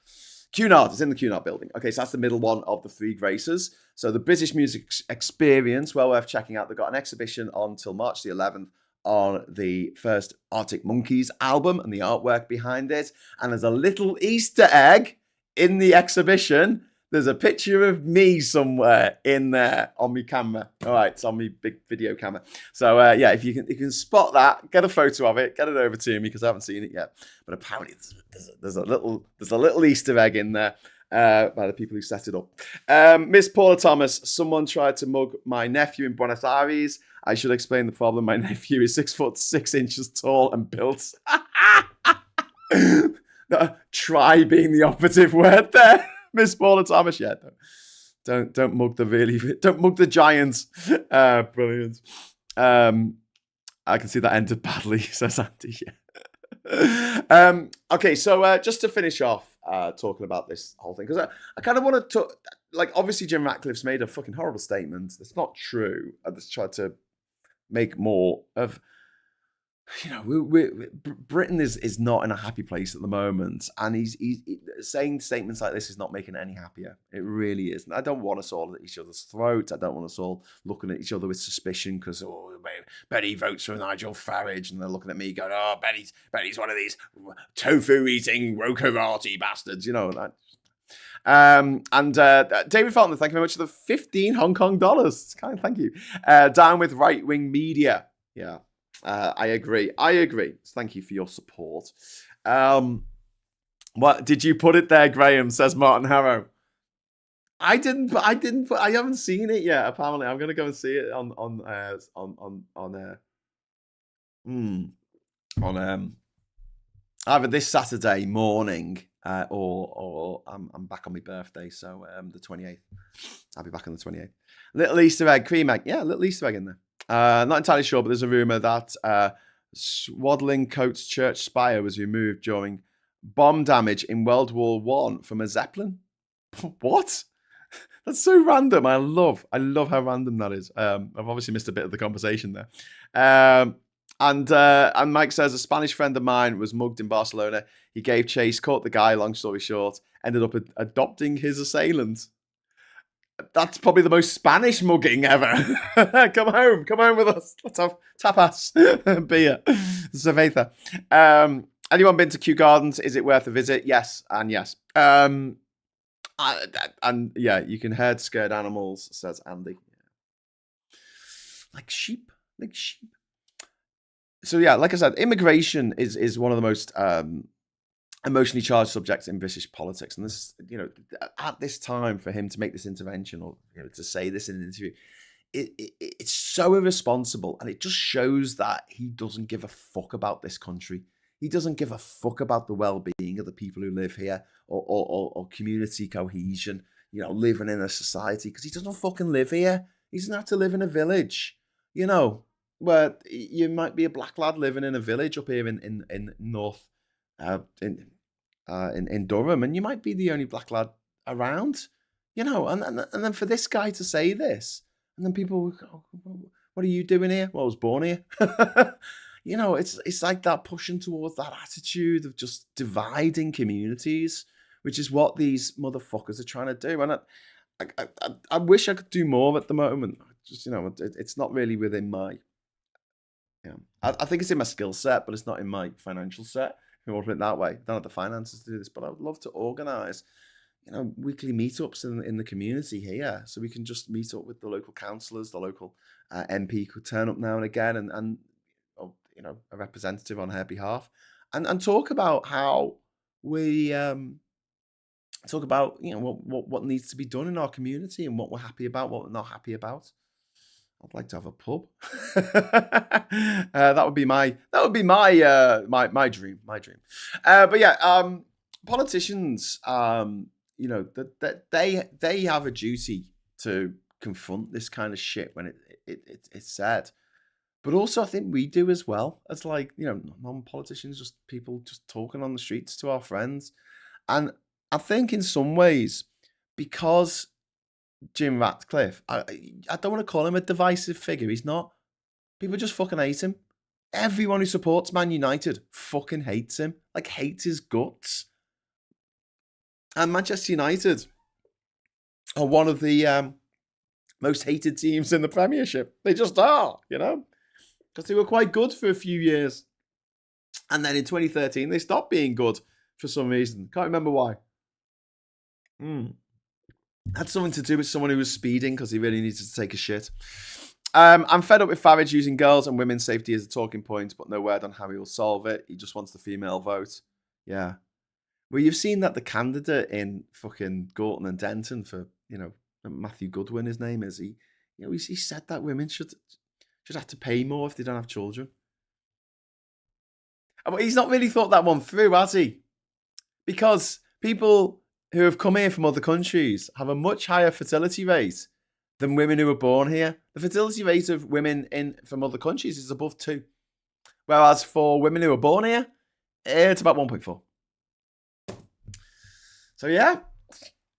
Cunard. It's in the Cunard building. Okay, so that's the middle one of the three graces. So the British Music Experience, well worth checking out. They've got an exhibition on till March the 11th on the first Arctic Monkeys album and the artwork behind it. And there's a little Easter egg in the exhibition. There's a picture of me somewhere in there on my camera. All right, it's on my big video camera. So if you can spot that, get a photo of it, get it over to me, because I haven't seen it yet. But apparently there's a little Easter egg in there by the people who set it up. Miss Paula Thomas, someone tried to mug my nephew in Buenos Aires. I should explain the problem. My nephew is 6'6" tall and built. Try being the operative word there. Miss Paula Thomas, yeah, don't mug the giants. Brilliant. I can see that ended badly, says Andy. Yeah. Okay, so just to finish off talking about this whole thing, because I kind of want to obviously Jim Ratcliffe's made a fucking horrible statement. That's not true. I just tried to make more of. Britain is not in a happy place at the moment, and he's saying statements like this is not making it any happier. It really isn't. I don't want us all at each other's throats. I don't want us all looking at each other with suspicion because Betty votes for Nigel Farage, and they're looking at me going, "Oh, Betty's one of these tofu-eating Rokarati bastards," that. David Felton, thank you very much for the 15 Hong Kong dollars. Kind, thank you. Down with right-wing media. Yeah. I agree. Thank you for your support. What did you put it there, Graham? Says Martin Harrow. I haven't seen it yet. Apparently, I'm gonna go and see it on either this Saturday morning or I'm back on my birthday, so the 28th. I'll be back on the 28th. Little Easter egg, cream egg. Yeah, little Easter egg in there. Not entirely sure, but there's a rumour that Swaddling Coats Church spire was removed during bomb damage in World War I from a Zeppelin. What? That's so random. I love how random that is. I've obviously missed a bit of the conversation there. And Mike says, a Spanish friend of mine was mugged in Barcelona. He gave chase, caught the guy, long story short, ended up adopting his assailant. That's probably the most Spanish mugging ever. Come home with us. Let's have tapas, beer, cerveza. Anyone been to Kew Gardens? Is it worth a visit? Yes, and yes. And yeah, you can herd scared animals, says Andy. Like sheep. So yeah, like I said, immigration is one of the most emotionally charged subjects in British politics, and this, at this time for him to make this intervention or to say this in an interview, it's so irresponsible, and it just shows that he doesn't give a fuck about this country. He doesn't give a fuck about the well-being of the people who live here or community cohesion, living in a society, because he doesn't fucking live here. He doesn't have to live in a village. where you might be a black lad living in a village up here in North, uh, in in Durham, and you might be the only black lad around, and then for this guy to say this, and then people will go, "What are you doing here?" Well, I was born here. It's like that pushing towards that attitude of just dividing communities, which is what these motherfuckers are trying to do. And I wish I could do more at the moment. Just it's not really within my. Yeah, I think it's in my skill set, but it's not in my financial set. If you want to put it that way, I don't have the finances to do this, but I would love to organise, weekly meetups in the community here, so we can just meet up with the local councillors, the local MP could turn up now and again, and a representative on her behalf, and talk about how we talk about what needs to be done in our community and what we're happy about, what we're not happy about. I'd like to have a pub. That would be my my dream. But yeah, politicians, that they have a duty to confront this kind of shit when it's said. But also, I think we do as well as non-politicians, just people just talking on the streets to our friends. And I think in some ways, because Jim Ratcliffe, I don't want to call him a divisive figure. He's not. People just fucking hate him. Everyone who supports Man United fucking hates him. Like, hates his guts. And Manchester United are one of the most hated teams in the Premiership. They just are, because they were quite good for a few years. And then in 2013, they stopped being good for some reason. Can't remember why. Had something to do with someone who was speeding because he really needed to take a shit. I'm fed up with Farage using girls and women's safety as a talking point, but no word on how he will solve it. He just wants the female vote. Yeah. Well, you've seen that the candidate in fucking Gorton and Denton for, Matthew Goodwin, his name is, he said that women should have to pay more if they don't have children. But he's not really thought that one through, has he? Because people who have come here from other countries have a much higher fertility rate than women who were born here. The fertility rate of women from other countries is above 2. Whereas for women who are born here, it's about 1.4. So yeah,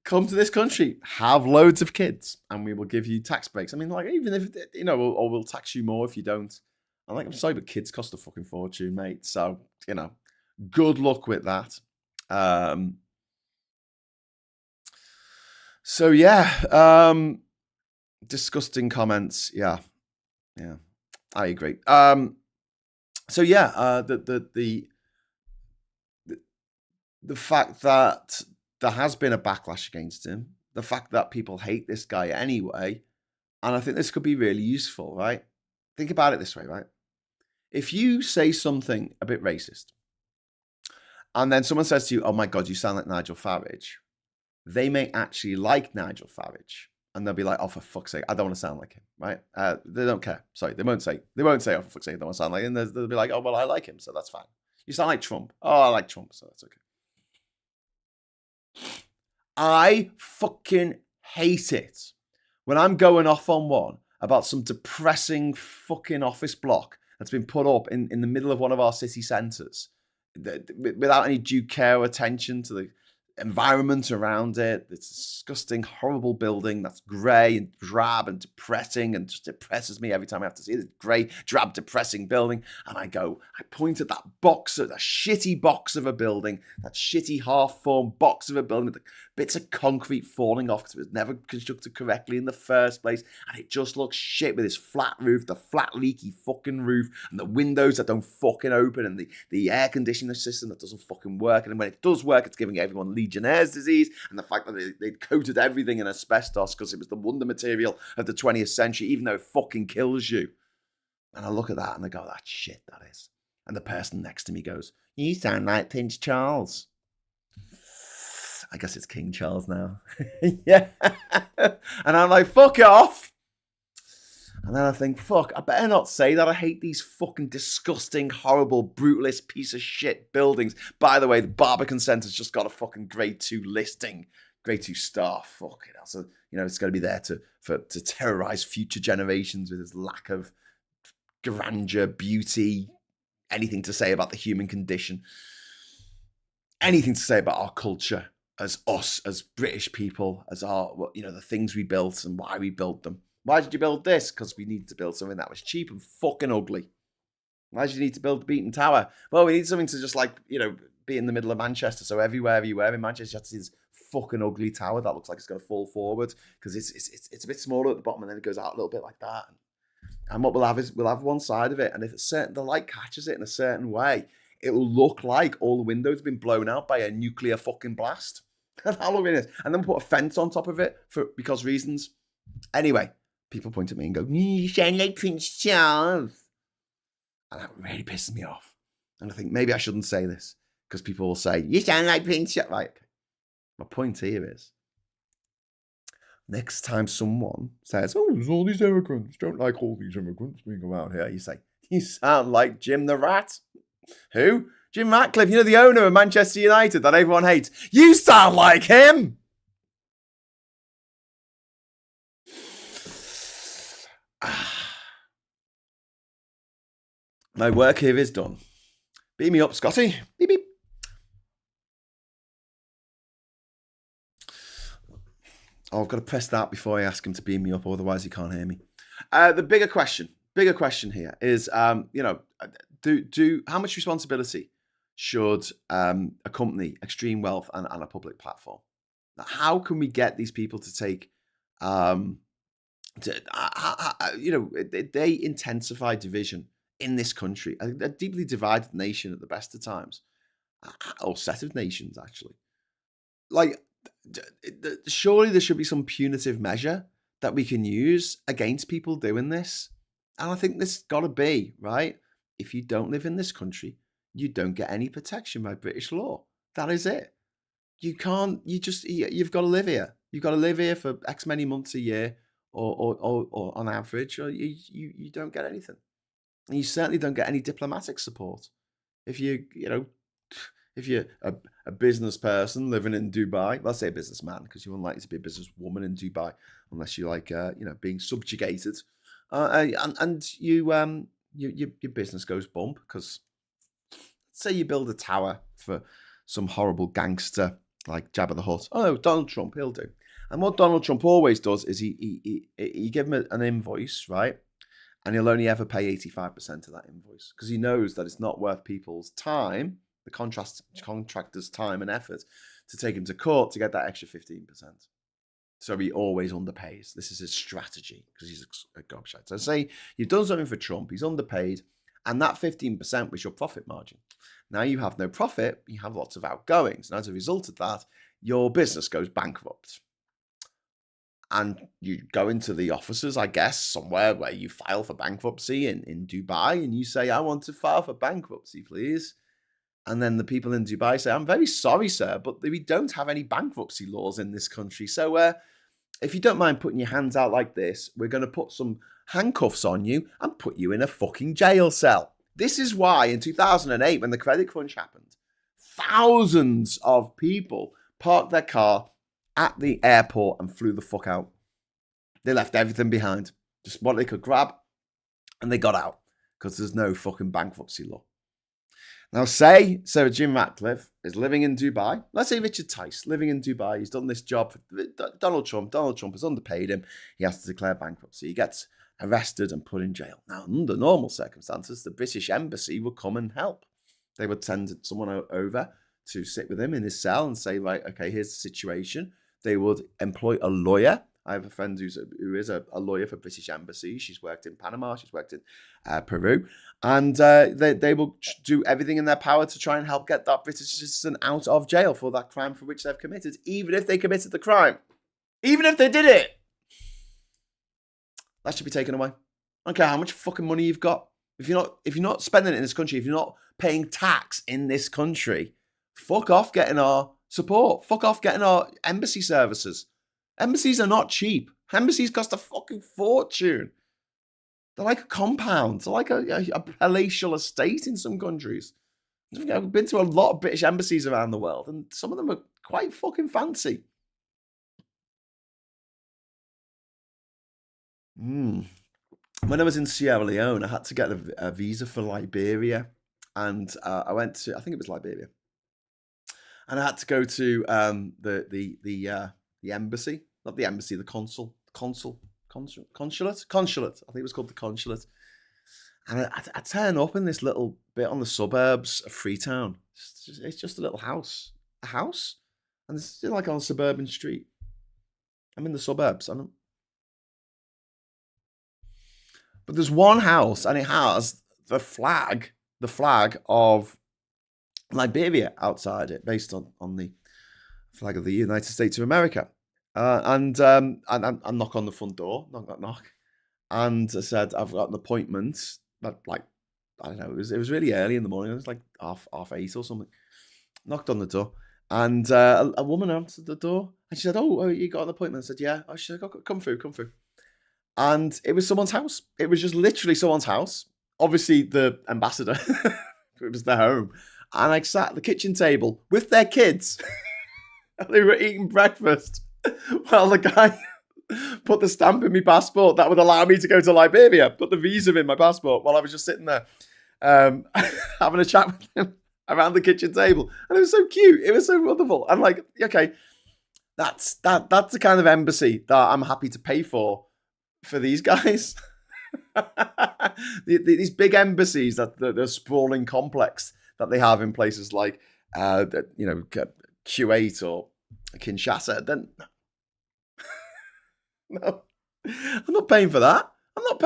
come to this country, have loads of kids, and we will give you tax breaks. I mean, even if, or we'll tax you more if you don't. I'm sorry, but kids cost a fucking fortune, mate. So, good luck with that. So yeah, disgusting comments. Yeah, I agree. So yeah, the fact that there has been a backlash against him, the fact that people hate this guy anyway, and I think this could be really useful, right? Think about it this way, right? If you say something a bit racist, and then someone says to you, "Oh my God, you sound like Nigel Farage," they may actually like Nigel Farage, and they'll be like, "Oh, for fuck's sake, I don't want to sound like him," right? They don't care. Sorry, they won't say, "Oh, for fuck's sake, I don't want to sound like him." They'll be like, "Oh, well, I like him, so that's fine." You sound like Trump. "Oh, I like Trump, so that's okay." I fucking hate it when I'm going off on one about some depressing fucking office block that's been put up in the middle of one of our city centres without any due care or attention to the environment around it. This disgusting, horrible building that's grey and drab and depressing and just depresses me every time I have to see this grey, drab, depressing building. And I point at that shitty box of a building, that shitty half-formed box of a building with the bits of concrete falling off because it was never constructed correctly in the first place. And it just looks shit with this flat roof, the flat leaky fucking roof, and the windows that don't fucking open, and the air conditioning system that doesn't fucking work. And when it does work, it's giving everyone Legionnaire's disease, and the fact that they'd coated everything in asbestos because it was the wonder material of the 20th century, even though it fucking kills you. And I look at that and I go, "That's shit, that is." And the person next to me goes, "You sound like Prince Charles." I guess it's King Charles now. Yeah. And I'm like, fuck off. And then I think, fuck, I better not say that. I hate these fucking disgusting, horrible, brutalist piece of shit buildings. By the way, the Barbican Centre's just got a fucking grade 2 listing. Grade 2 star. Fuck it. So, it's going to be there to terrorize future generations with its lack of grandeur, beauty, anything to say about the human condition, anything to say about our culture as us, as British people, as our, the things we built and why we built them. Why did you build this? Because we needed to build something that was cheap and fucking ugly. Why did you need to build the Beaton Tower? Well, we need something to just be in the middle of Manchester. So everywhere you were in Manchester, you have to see this fucking ugly tower that looks like it's going to fall forward because it's a bit smaller at the bottom and then it goes out a little bit like that. And what we'll have is we'll have one side of it, and if the light catches it in a certain way, it will look like all the windows have been blown out by a nuclear fucking blast. That's how long it is. And then we'll put a fence on top of it because reasons. Anyway, people point at me and go, "You sound like Prince Charles," and that really pisses me off. And I think maybe I shouldn't say this because people will say, "You sound like Prince Charles." Right. My point here is, next time someone says, "Oh, there's all these immigrants, don't like all these immigrants being around here," you say, "You sound like Jim the Rat." Who? Jim Ratcliffe, the owner of Manchester United that everyone hates. You sound like him. My work here is done. Beam me up, Scotty. Beep, beep. Oh, I've got to press that before I ask him to beam me up, otherwise he can't hear me. The bigger question here is, how much responsibility should accompany extreme wealth and a public platform? How can we get these people to take, they intensify division in this country, a deeply divided nation at the best of times, or set of nations actually. Surely there should be some punitive measure that we can use against people doing this. And I think this got to be, right? If you don't live in this country, you don't get any protection by British law. That is it. You've got to live here. You've got to live here for X many months a year or on average, or you don't get anything. And you certainly don't get any diplomatic support. If you're a business person living in Dubai, let's say a businessman, because you're unlikely to be a businesswoman in Dubai unless you like, being subjugated, and your business goes bump because, say, you build a tower for some horrible gangster like Jabba the Hutt. Oh no, Donald Trump, he'll do. And what Donald Trump always does is he give him an invoice, right? And he'll only ever pay 85% of that invoice because he knows that it's not worth people's time, the contractor's time and effort, to take him to court to get that extra 15%. So he always underpays. This is his strategy because he's a gobshite. So say you've done something for Trump, he's underpaid, and that 15% was your profit margin. Now you have no profit, you have lots of outgoings. And as a result of that, your business goes bankrupt. And you go into the offices, I guess, somewhere where you file for bankruptcy in Dubai, and you say, "I want to file for bankruptcy, please." And then the people in Dubai say, "I'm very sorry, sir, but we don't have any bankruptcy laws in this country. So if you don't mind putting your hands out like this, we're going to put some handcuffs on you and put you in a fucking jail cell." This is why in 2008, when the credit crunch happened, thousands of people parked their car at the airport and flew the fuck out. They left everything behind, just what they could grab, and they got out because there's no fucking bankruptcy law. Now, say Jim Ratcliffe is living in Dubai. Let's say Richard Tice living in Dubai. He's done this job for Donald Trump. Donald Trump has underpaid him. He has to declare bankruptcy. He gets arrested and put in jail. Now, under normal circumstances, the British embassy would come and help. They would send someone over to sit with him in his cell and say, right, okay, here's the situation. They would employ a lawyer. I have a friend who is a lawyer for British Embassy. She's worked in Panama. She's worked in Peru. And they will do everything in their power to try and help get that British citizen out of jail for that crime for which they've committed, even if they committed the crime. Even if they did it. That should be taken away. I don't care how much fucking money you've got. If you're not spending it in this country, if you're not paying tax in this country, fuck off getting our support. Fuck off getting our embassy services. Embassies are not cheap. Embassies cost a fucking fortune. They're like a compound. They're like a palatial estate in some countries. I've been to a lot of British embassies around the world, and some of them are quite fucking fancy. when I was in Sierra Leone, I had to get a visa for Liberia, and I went to, I think it was Liberia, and I had to go to the embassy, not the embassy, the consulate. I think it was called the consulate. And I turn up in this little bit on the suburbs of Freetown. It's just a little house, and it's still like on a suburban street. I'm in the suburbs, but there's one house, and it has the flag of Liberia outside it, based on the flag of the United States of America. And I knock on the front door, knock, and I said, I've got an appointment. Like, I don't know, it was really early in the morning. It was like half 8 or something. Knocked on the door, and a woman answered the door, and she said, "Oh, you got an appointment?" I said, "Yeah." Oh, she said, "Come through." And it was someone's house. It was just literally someone's house. Obviously, the ambassador. It was their home. And I sat at the kitchen table with their kids. And they were eating breakfast while the guy put the stamp in my passport that would allow me to go to Liberia, put the visa in my passport while I was just sitting there having a chat with him around the kitchen table. And it was so cute. It was so wonderful. I'm like, okay, that's the kind of embassy that I'm happy to pay for these guys. These big embassies, that the sprawling complex that they have in places like Kuwait or Kinshasa, then no, I'm not paying for that. I'm not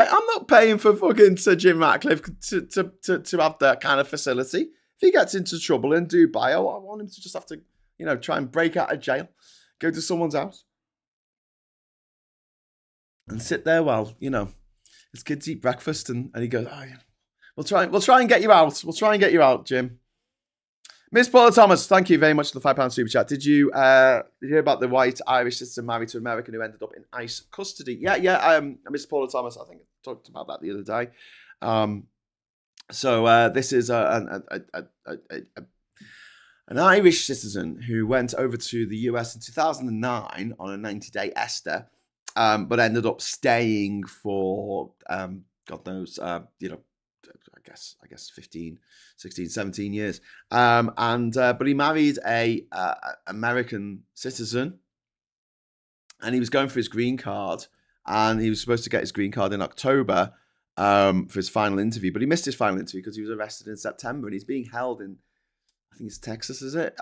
paying for fucking Sir Jim Ratcliffe to have that kind of facility. If he gets into trouble in Dubai, I want him to just have to, try and break out of jail, go to someone's house, and sit there while his kids eat breakfast, and he goes, "Oh, yeah. We'll try and get you out. We'll try and get you out, Jim." Miss Paula Thomas, thank you very much for the £5 super chat. Did you hear about the white Irish citizen married to an American who ended up in ICE custody? Yeah. Miss Paula Thomas, I think I talked about that the other day. So this is an Irish citizen who went over to the US in 2009 on a 90-day ESTA, but ended up staying for God knows, I guess 15, 16, 17 years. But he married a American citizen, and he was going for his green card, and he was supposed to get his green card in October for his final interview, but he missed his final interview because he was arrested in September, and he's being held in, I think it's Texas, is it?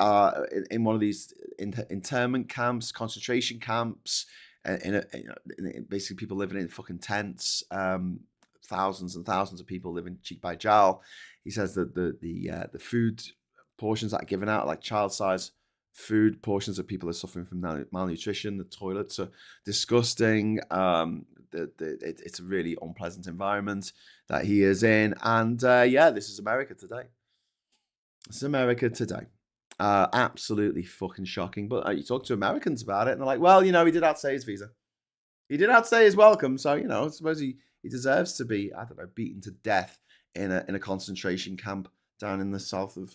In one of these internment camps, concentration camps, basically people living in fucking tents. Thousands and thousands of people living cheek by jowl. He says that the food portions that are given out, like child-size food portions, of people are suffering from malnutrition. The toilets are disgusting. It's a really unpleasant environment that he is in. And this is America today. This is America today. Absolutely fucking shocking. But you talk to Americans about it, and they're like, well, he did outstay his visa. He did outstay his welcome, so I suppose he deserves to be, I don't know, beaten to death in a concentration camp down in the south of,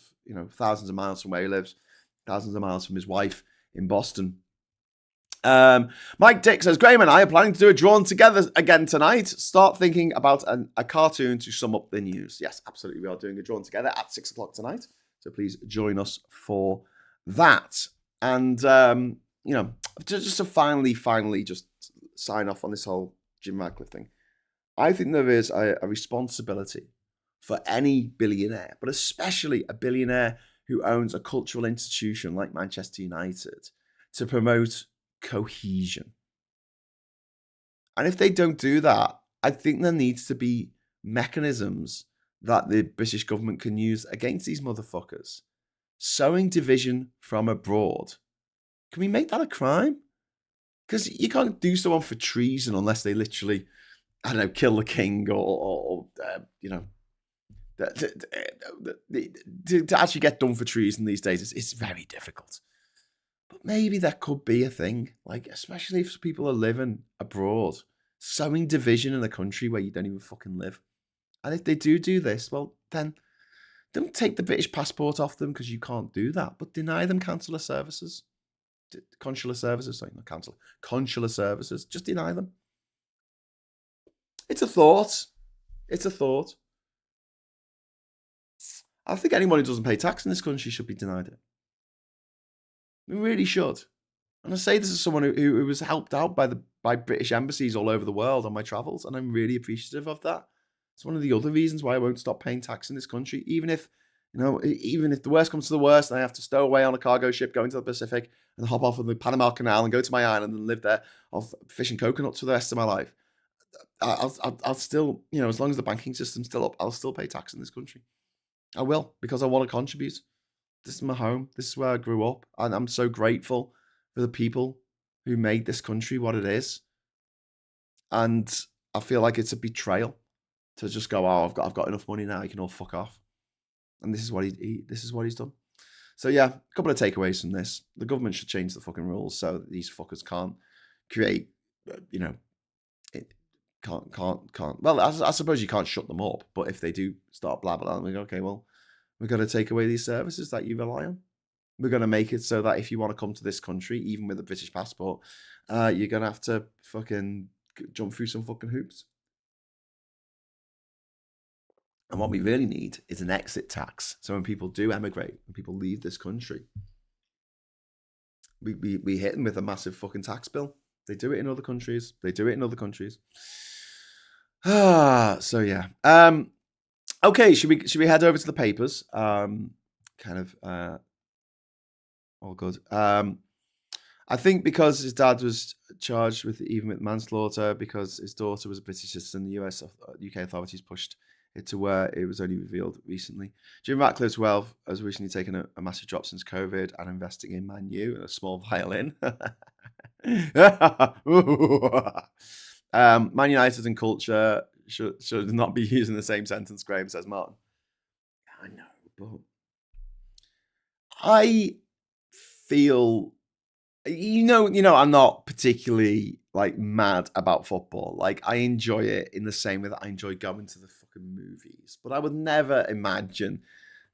thousands of miles from where he lives, thousands of miles from his wife in Boston. Mike Dick says, Graham and I are planning to do a Drawn Together again tonight. Start thinking about a cartoon to sum up the news. Yes, absolutely. We are doing a Drawn Together at 6 o'clock tonight. So please join us for that. And, just to finally just sign off on this whole Jim Ratcliffe thing. I think there is a responsibility for any billionaire, but especially a billionaire who owns a cultural institution like Manchester United, to promote cohesion. And if they don't do that, I think there needs to be mechanisms that the British government can use against these motherfuckers. Sowing division from abroad. Can we make that a crime? Because you can't do someone for treason unless they literally, I don't know, kill the king or to actually get done for treason these days, it's very difficult. But maybe that could be a thing, like, especially if people are living abroad, sowing division in a country where you don't even fucking live. And if they do this, well, then don't take the British passport off them because you can't do that, but deny them consular services. Consular services, sorry, not consular. Consular services, just deny them. It's a thought. It's a thought. I think anyone who doesn't pay tax in this country should be denied it. We really should. And I say this as someone who was helped out by British embassies all over the world on my travels, and I'm really appreciative of that. It's one of the other reasons why I won't stop paying tax in this country, even if the worst comes to the worst, and I have to stow away on a cargo ship going to the Pacific and hop off of the Panama Canal and go to my island and live there off fishing coconuts for the rest of my life. I'll still, as long as the banking system's still up, I'll still pay tax in this country. I will, because I want to contribute. This is my home. This is where I grew up, and I'm so grateful for the people who made this country what it is. And I feel like it's a betrayal to just go, oh, I've got enough money now. You can all fuck off. And this is what he's done. So yeah, a couple of takeaways from this. The government should change the fucking rules so that these fuckers can't create, can't. Well, I suppose you can't shut them up, but if they do start blah blah, we go, okay, well, we're going to take away these services that you rely on. We're going to make it so that if you want to come to this country, even with a British passport, you're going to have to fucking jump through some fucking hoops. And what we really need is an exit tax. So when people do emigrate, when people leave this country, we hit them with a massive fucking tax bill. They do it in other countries. So yeah. Okay, should we head over to the papers? All good. I think because his dad was charged with manslaughter because his daughter was a British citizen, the UK authorities pushed it to where it was only revealed recently. Jim Ratcliffe's wealth has recently taken a massive drop since COVID and investing in Man U and a small violin. Man United and culture should not be used in the same sentence, Graham, says Martin. I know, but I feel, I'm not particularly mad about football. I enjoy it in the same way that I enjoy going to the fucking movies. But I would never imagine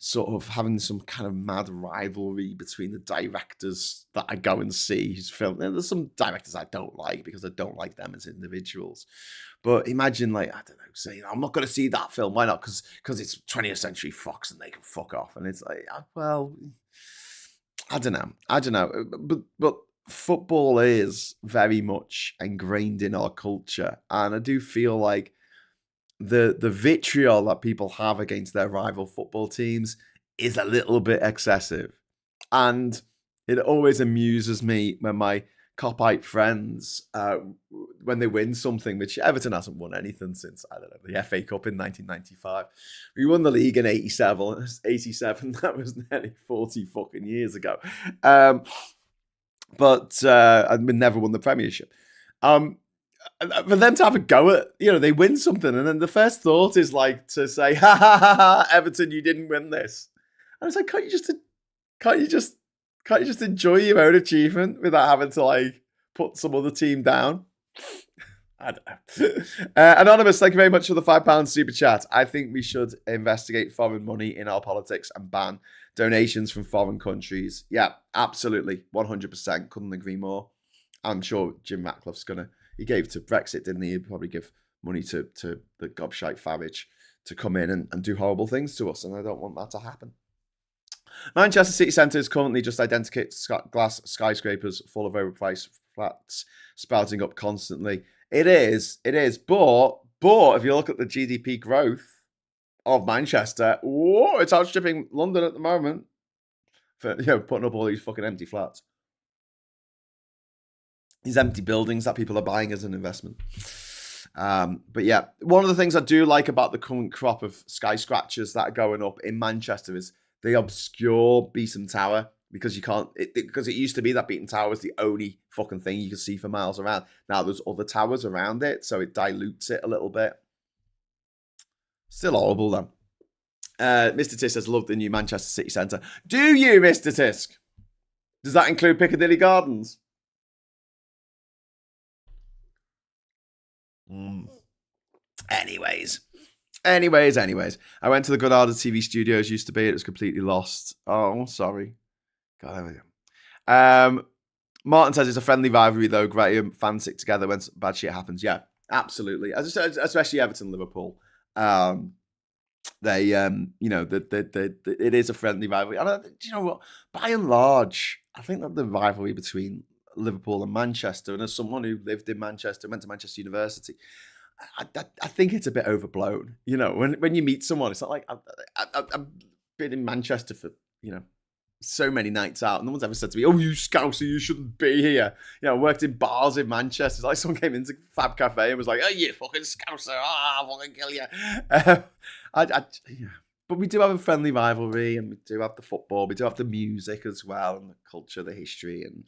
sort of having some kind of mad rivalry between the directors that I go and see who's filmed. There's some directors I don't like because I don't like them as individuals. But imagine, I don't know, saying, I'm not going to see that film. Why not? Because it's 20th Century Fox and they can fuck off. And it's well, I don't know. But football is very much ingrained in our culture. And I do feel like the vitriol that people have against their rival football teams is a little bit excessive. And it always amuses me when my cop-out friends, when they win something, which Everton hasn't won anything since, I don't know, the FA Cup in 1995. We won the league in 87. That was nearly 40 fucking years ago. And we never won the Premiership. For them to have a go at, they win something, and then the first thought is to say, ha ha ha ha, Everton, you didn't win this. And I was like, can't you just enjoy your own achievement without having to put some other team down? I don't know. Anonymous, thank you very much for the £5 super chat. I think we should investigate foreign money in our politics and ban donations from foreign countries. Yeah, absolutely. 100%. Couldn't agree more. I'm sure Jim Ratcliffe's he gave to Brexit, didn't he? He'd probably give money to the gobshite Farage to come in and do horrible things to us, and I don't want that to happen. Manchester city centre is currently just identical glass skyscrapers full of overpriced flats spouting up constantly. It is. But if you look at the GDP growth of Manchester, it's outstripping London at the moment for putting up all these fucking empty flats. These empty buildings that people are buying as an investment. But yeah, one of the things I do like about the current crop of skyscrapers that are going up in Manchester is the obscure Beetham Tower, because because it used to be that Beetham Tower was the only fucking thing you could see for miles around. Now there's other towers around it, so it dilutes it a little bit. Still horrible though. Mr. Tisk says, love the new Manchester city centre. Do you, Mr. Tisk? Does that include Piccadilly Gardens? Anyways. I went to the Goddard TV studios used to be. It was completely lost. Oh, sorry. God, there we go. Martin says it's a friendly rivalry though. Graham fans stick together when bad shit happens. Yeah, Absolutely. Especially Everton, Liverpool. They, it is a friendly rivalry. And do you know what? By and large, I think that the rivalry between Liverpool and Manchester, and as someone who lived in Manchester, went to Manchester University, I think it's a bit overblown. When you meet someone, it's not like I've been in Manchester for, so many nights out. No one's ever said to me, "Oh, you Scouser, you shouldn't be here." I worked in bars in Manchester. It's like someone came into Fab Cafe and was like, "Oh, you fucking Scouser, I'll fucking kill you." But we do have a friendly rivalry, and we do have the football, we do have the music as well, and the culture, the history, and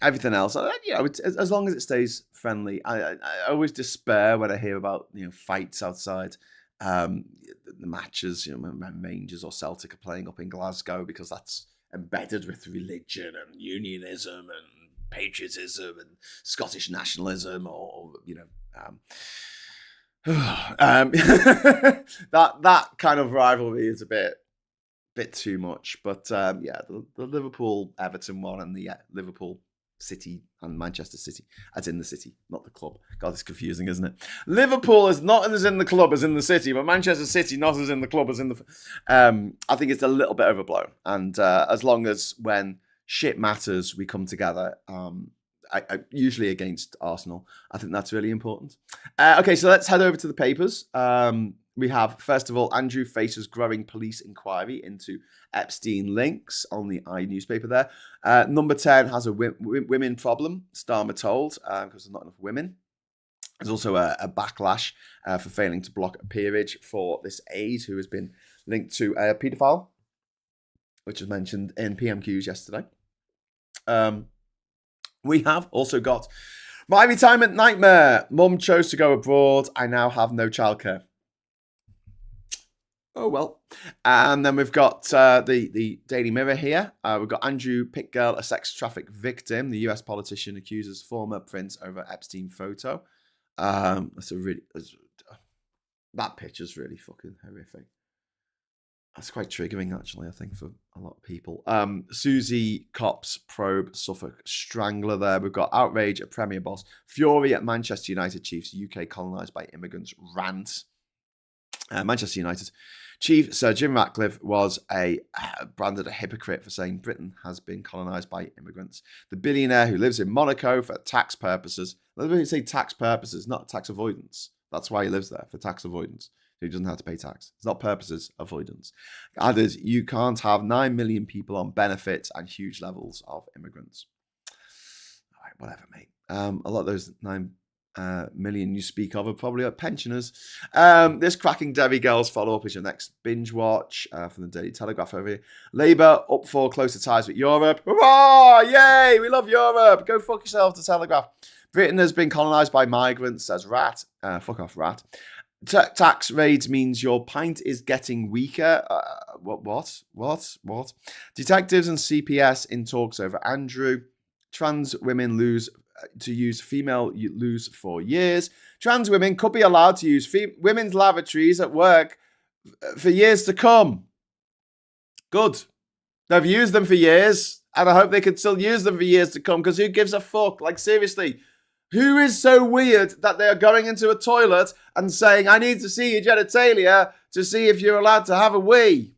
everything else. As long as it stays friendly. I always despair when I hear about fights outside the matches, when Rangers or Celtic are playing up in Glasgow, because that's embedded with religion and unionism and patriotism and Scottish nationalism, or that kind of rivalry is a bit too much. But the Liverpool Everton one, and the Liverpool City and Manchester City, as in the city, not the club. God, it's confusing, isn't it? Liverpool is not as in the club as in the city, but Manchester City not as in the club as in the. I think it's a little bit overblown, and as long as when shit matters, we come together. I usually against Arsenal. I think that's really important. Okay, so let's head over to the papers. We have, first of all, Andrew faces growing police inquiry into Epstein links on the newspaper there. Number 10 has a women problem, Starmer told, because there's not enough women. There's also a backlash for failing to block a peerage for this aide who has been linked to a paedophile, which was mentioned in PMQs yesterday. We have also got my retirement nightmare. Mum chose to go abroad. I now have no childcare. Oh, well. And then we've got the Daily Mirror here. We've got Andrew Pickgirl, a sex traffic victim. The US politician accuses former prince over Epstein photo. That picture's really fucking horrific. That's quite triggering, actually, I think, for a lot of people. Susie Cops probe Suffolk strangler there. We've got outrage at Premier boss. Fury at Manchester United Chiefs. UK colonised by immigrants rant. Manchester United Chief Sir Jim Ratcliffe was branded a hypocrite for saying Britain has been colonised by immigrants. The billionaire who lives in Monaco for tax purposes. Let me say tax purposes, not tax avoidance. That's why he lives there, for tax avoidance. He doesn't have to pay tax. It's not purposes, avoidance. Added, you can't have 9 million people on benefits and huge levels of immigrants. All right, whatever, mate. A lot of those 9 million you speak of are probably pensioners. This cracking Derry Girls follow-up is your next binge watch from the Daily Telegraph over here. Labour up for closer ties with Europe. Hurrah! Yay! We love Europe. Go fuck yourself, the Telegraph. Britain has been colonised by migrants, says Rat. Fuck off, Rat. Tax raids means your pint is getting weaker. What? Detectives and CPS in talks over Andrew. Trans women lose to use female lose for years. Trans women could be allowed to use women's lavatories at work for years to come. Good. They've used them for years, and I hope they can still use them for years to come, because who gives a fuck? Like, seriously. Who is so weird that they are going into a toilet and saying, I need to see your genitalia to see if you're allowed to have a wee?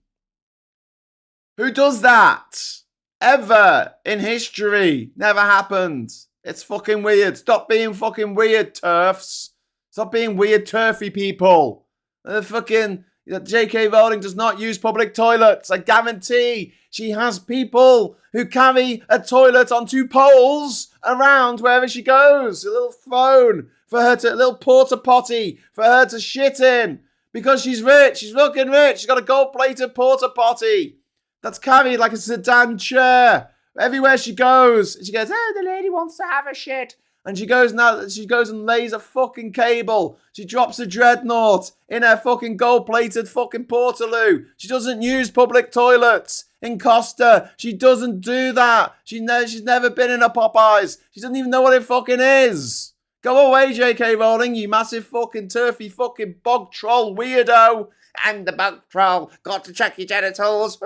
Who does that? Ever in history? Never happened. It's fucking weird. Stop being fucking weird, turfs. Stop being weird, turfy people. J.K. Rowling does not use public toilets. I guarantee she has people who carry a toilet on 2 poles around wherever she goes. A little phone for her a little porta potty for her to shit in. Because she's rich. She's fucking rich. She's got a gold-plated porta potty that's carried like a sedan chair everywhere she goes. She goes, oh, the lady wants to have a shit. And she goes and lays a fucking cable. She drops a dreadnought in her fucking gold-plated fucking portaloo. She doesn't use public toilets in Costa. She doesn't do that. She's never been in a Popeyes. She doesn't even know what it fucking is. Go away, J.K. Rowling, you massive fucking turfy fucking bog troll weirdo. And the bog troll got to check your genitals.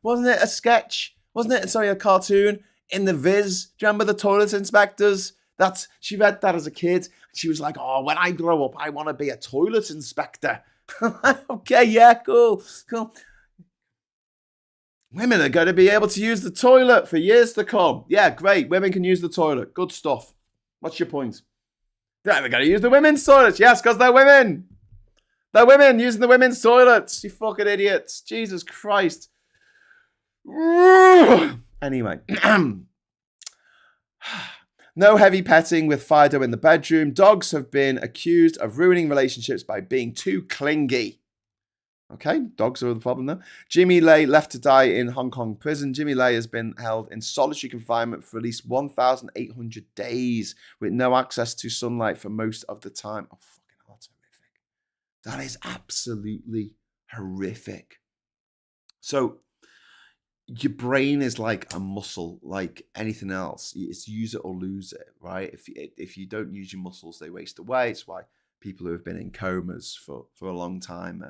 Wasn't it a sketch? A cartoon? In the Viz, do you remember the toilet inspectors? She read that as a kid. She was like, oh, when I grow up, I want to be a toilet inspector. Okay, yeah, cool. Women are going to be able to use the toilet for years to come. Yeah, great. Women can use the toilet. Good stuff. What's your point? They're going to use the women's toilets. Yes, because they're women. They're women using the women's toilets. You fucking idiots. Jesus Christ. Anyway. No heavy petting with Fido in the bedroom. Dogs have been accused of ruining relationships by being too clingy. Okay, dogs are the problem now. Jimmy Lai left to die in Hong Kong prison. Jimmy Lai has been held in solitary confinement for at least 1,800 days with no access to sunlight for most of the time. Oh, fucking hell, that's horrific. That is absolutely horrific. So your brain is like a muscle, like anything else. It's use it or lose it, right? If you don't use your muscles, they waste away. It's why people who have been in comas for a long time,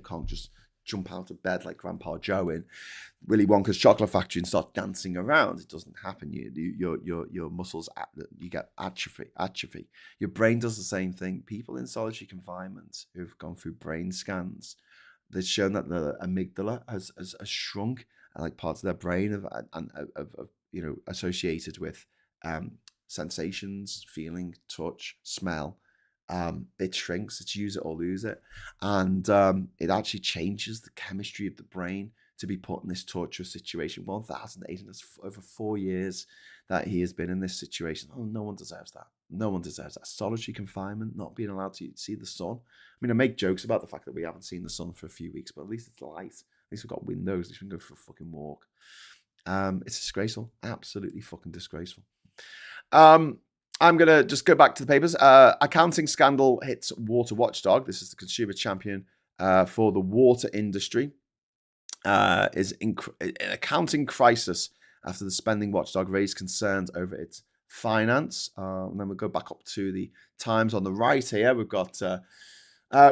can't just jump out of bed like Grandpa Joe in Willy Wonka's chocolate factory and start dancing around. It doesn't happen. Your muscles, you get atrophy. Your brain does the same thing. People in solitary confinement who've gone through brain scans, they've shown that the amygdala has shrunk, and like parts of their brain associated with sensations, feeling, touch, smell. It shrinks. It's use it or lose it, and it actually changes the chemistry of the brain to be put in this torturous situation. 1,800, that's over 4 years that he has been in this situation. Oh, no one deserves that. No one deserves that. Solitary confinement, not being allowed to see the sun. I mean, I make jokes about the fact that we haven't seen the sun for a few weeks, but at least it's light. At least we've got windows. At least we can go for a fucking walk. It's disgraceful. Absolutely fucking disgraceful. I'm going to just go back to the papers. Accounting scandal hits water watchdog. This is the consumer champion for the water industry. Is in an accounting crisis after the spending watchdog raised concerns over its finance. And then we'll go back up to the Times on the right here. We've got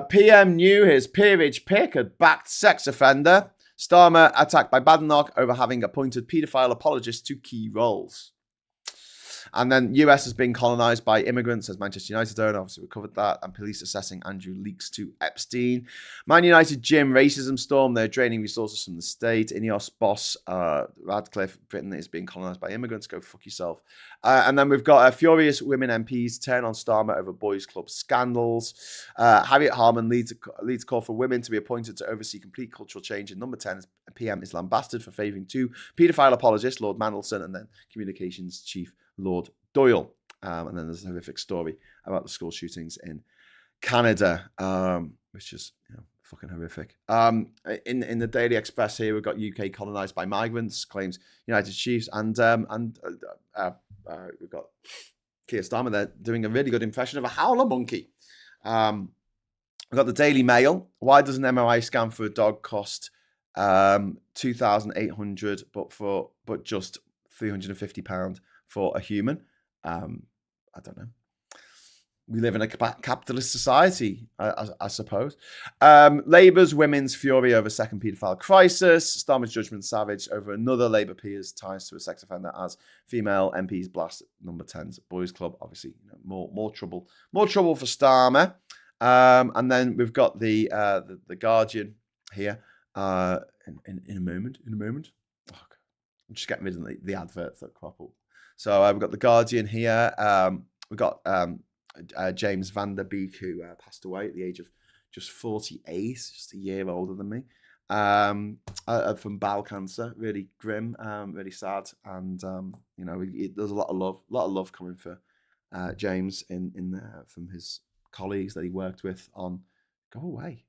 PM knew his peerage pick had backed sex offender. Starmer attacked by Badenoch over having appointed paedophile apologists to key roles. And then US has been colonised by immigrants, as Manchester United own. Obviously, we covered that. And police assessing Andrew leaks to Epstein. Man United gym racism storm. They're draining resources from the state. Ineos boss Ratcliffe, Britain is being colonised by immigrants. Go fuck yourself. And then we've got furious women MPs turn on Starmer over boys' club scandals. Harriet Harman leads a call for women to be appointed to oversee complete cultural change. And number 10 PM is lambasted for favouring two paedophile apologists, Lord Mandelson and then communications chief Lord Doyle. And then there's a horrific story about the school shootings in Canada, which is fucking horrific. In the Daily Express here, we've got UK colonised by migrants, claims United Chiefs, and we've got Keir Starmer there doing a really good impression of a howler monkey. We've got the Daily Mail. Why does an MRI scan for a dog cost $2,800, but just £350 for a human? I don't know. We live in a capitalist society, I suppose. Labour's women's fury over second paedophile crisis. Starmer's judgment savage over another Labour peer's ties to a sex offender as female MPs blast number 10's boys club. Obviously, more trouble for Starmer. And then we've got the Guardian here. In a moment. Oh, God. I'm just getting rid of the adverts that crop up. So we've got the Guardian here. We've got James Van Der Beek, who passed away at the age of just 48, just a year older than me, from bowel cancer. Really grim, really sad, and there's a lot of love coming for James in from his colleagues that he worked with on. Go away.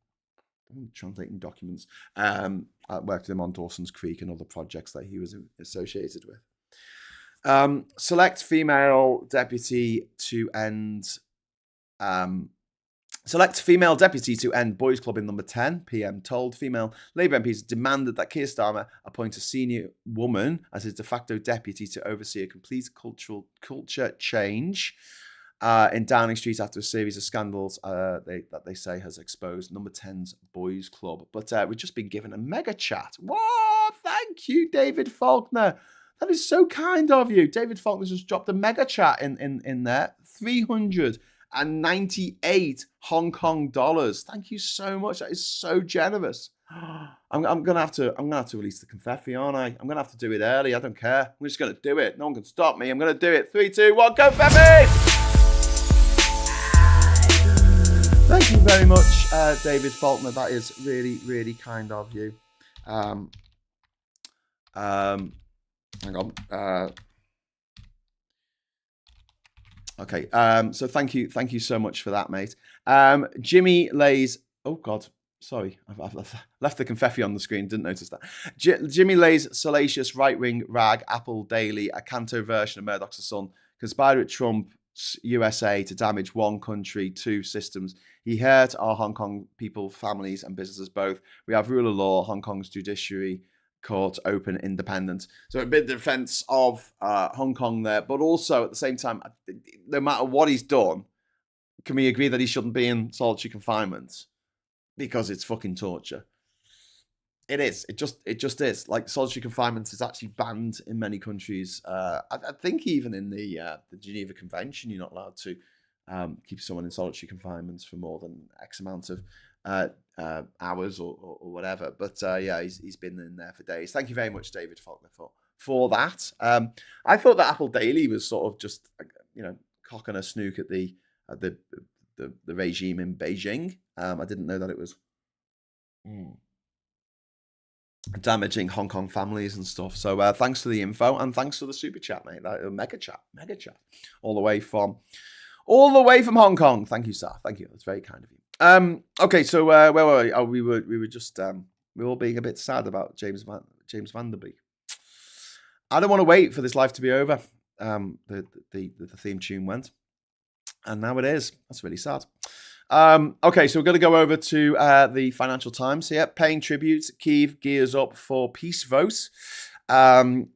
I'm translating documents. I worked with him on Dawson's Creek and other projects that he was associated with. Select female deputy to end boys club in number 10. PM told female Labour MPs demanded that Keir Starmer appoint a senior woman as his de facto deputy to oversee a complete culture change in Downing Street after a series of scandals that they say has exposed number 10's boys club. But we've just been given a mega chat. What? Thank you, David Faulkner. That is so kind of you. David Faulkner just dropped a mega chat in there. 398 Hong Kong dollars. Thank you so much. That is so generous. I'm gonna have to release the confetti, aren't I? I'm gonna have to do it early. I don't care. I'm just gonna do it. No one can stop me. I'm gonna do it. 3, 2, 1, confetti! Thank you very much, David Faulkner. That is really, really kind of you. Hang on. Okay. So thank you so much for that, mate. Jimmy lays. Oh God. Sorry, I've left the confetti on the screen. Didn't notice that. Jimmy lays salacious right-wing rag Apple Daily, a Canto version of Murdoch's The Sun, conspired with Trump's USA to damage one country, two systems. He hurt our Hong Kong people, families, and businesses both. We have rule of law. Hong Kong's judiciary court open, independent. So a bit of defense of Hong Kong there, but also at the same time, no matter what he's done, can we agree that he shouldn't be in solitary confinement? Because it's fucking torture. It is. It just is. Like, solitary confinement is actually banned in many countries. I think even in the Geneva Convention, you're not allowed to keep someone in solitary confinement for more than X amount of hours or whatever. But yeah, he's been in there for days. Thank you very much, David Faulkner, for that. I thought that Apple Daily was sort of just, cocking a snook at the regime in Beijing. I didn't know that it was damaging Hong Kong families and stuff. So thanks for the info and thanks for the super chat, mate. Mega chat, all the way from Hong Kong. Thank you, sir. Thank you. That's very kind of you. Okay, so where were we? Oh, we were just we were all being a bit sad about James Vanderbeek. I don't want to wait for this life to be over. The theme tune went, and now it is. That's really sad. Okay, so we're going to go over to the Financial Times here. Paying tribute, Kyiv gears up for peace vote. Vladislav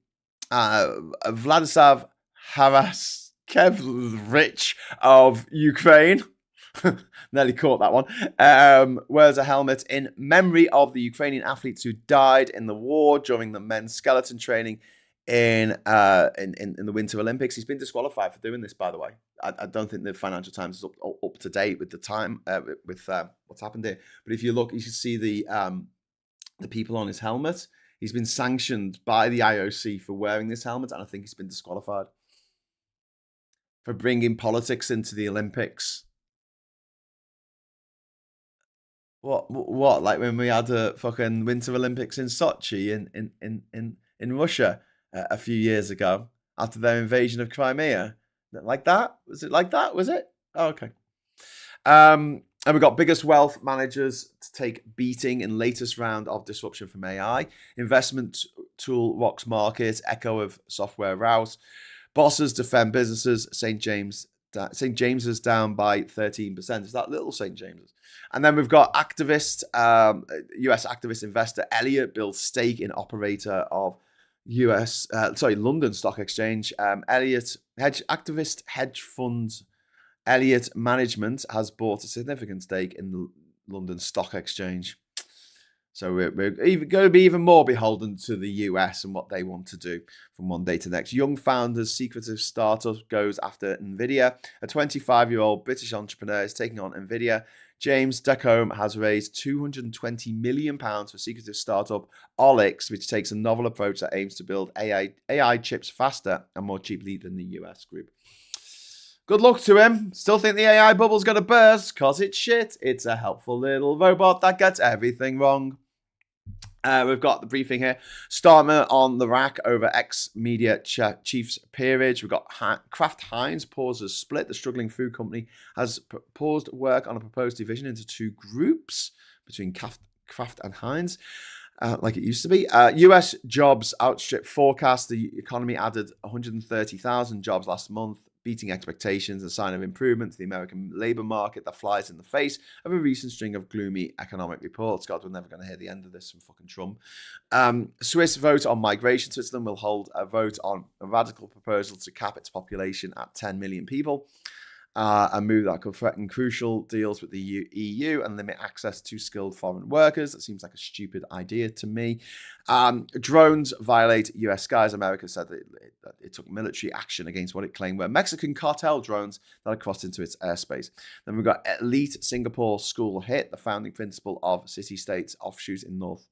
Haraskevich of Ukraine. Nearly caught that one. Wears a helmet in memory of the Ukrainian athletes who died in the war during the men's skeleton training in the Winter Olympics. He's been disqualified for doing this, by the way. I don't think the Financial Times is up to date with the time with what's happened here. But if you look, you can see the people on his helmet. He's been sanctioned by the IOC for wearing this helmet, and I think he's been disqualified for bringing politics into the Olympics. What? Like when we had a fucking Winter Olympics in Sochi in Russia a few years ago after their invasion of Crimea. Like that? Was it like that? Was it? Oh, okay. And we've got biggest wealth managers to take beating in latest round of disruption from AI. Investment tool rocks market, echo of software rout. Bosses defend businesses. St. James's down by 13%. Is that little St. James's? And then we've got US activist investor Elliott builds stake in operator of London Stock Exchange. Activist hedge funds Elliott Management has bought a significant stake in the London Stock Exchange. So we're going to be even more beholden to the US and what they want to do from one day to the next. Young founders, secretive startup goes after NVIDIA. A 25-year-old British entrepreneur is taking on NVIDIA. James Ducombe has raised £220 million for secretive startup Olix, which takes a novel approach that aims to build AI chips faster and more cheaply than the US group. Good luck to him. Still think the AI bubble's going to burst because it's shit. It's a helpful little robot that gets everything wrong. We've got the briefing here. Starmer on the rack over ex-media chief's peerage. We've got Kraft Heinz pauses split. The struggling food company has paused work on a proposed division into two groups between Kraft and Heinz, like it used to be. US jobs outstrip forecast. The economy added 130,000 jobs last month, beating expectations, a sign of improvement to the American labour market that flies in the face of a recent string of gloomy economic reports. God, we're never going to hear the end of this from fucking Trump. Swiss vote on migration. Switzerland will hold a vote on a radical proposal to cap its population at 10 million people. a move that could threaten crucial deals with the EU and limit access to skilled foreign workers. That seems like a stupid idea to me. Drones violate US skies. America said that it took military action against what it claimed were Mexican cartel drones that had crossed into its airspace. Then we've got elite Singapore school hit, the founding principle of city-states offshoots in North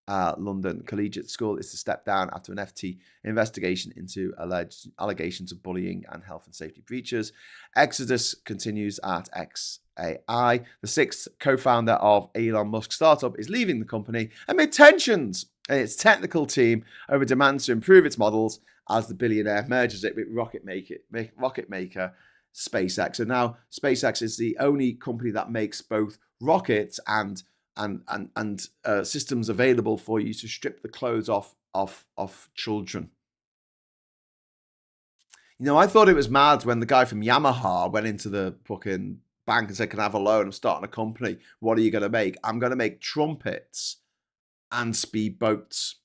London Collegiate School is to step down after an FT investigation into alleged allegations of bullying and health and safety breaches. Exodus continues at XAI. The sixth co-founder of Elon Musk's startup is leaving the company amid tensions in its technical team over demands to improve its models as the billionaire merges it with rocket maker SpaceX. And now SpaceX is the only company that makes both rockets and systems available for you to strip the clothes off children. You know, I thought it was mad when the guy from Yamaha went into the fucking bank and said, "Can I have a loan? I'm starting a company. What are you going to make?" "I'm going to make trumpets and speedboats."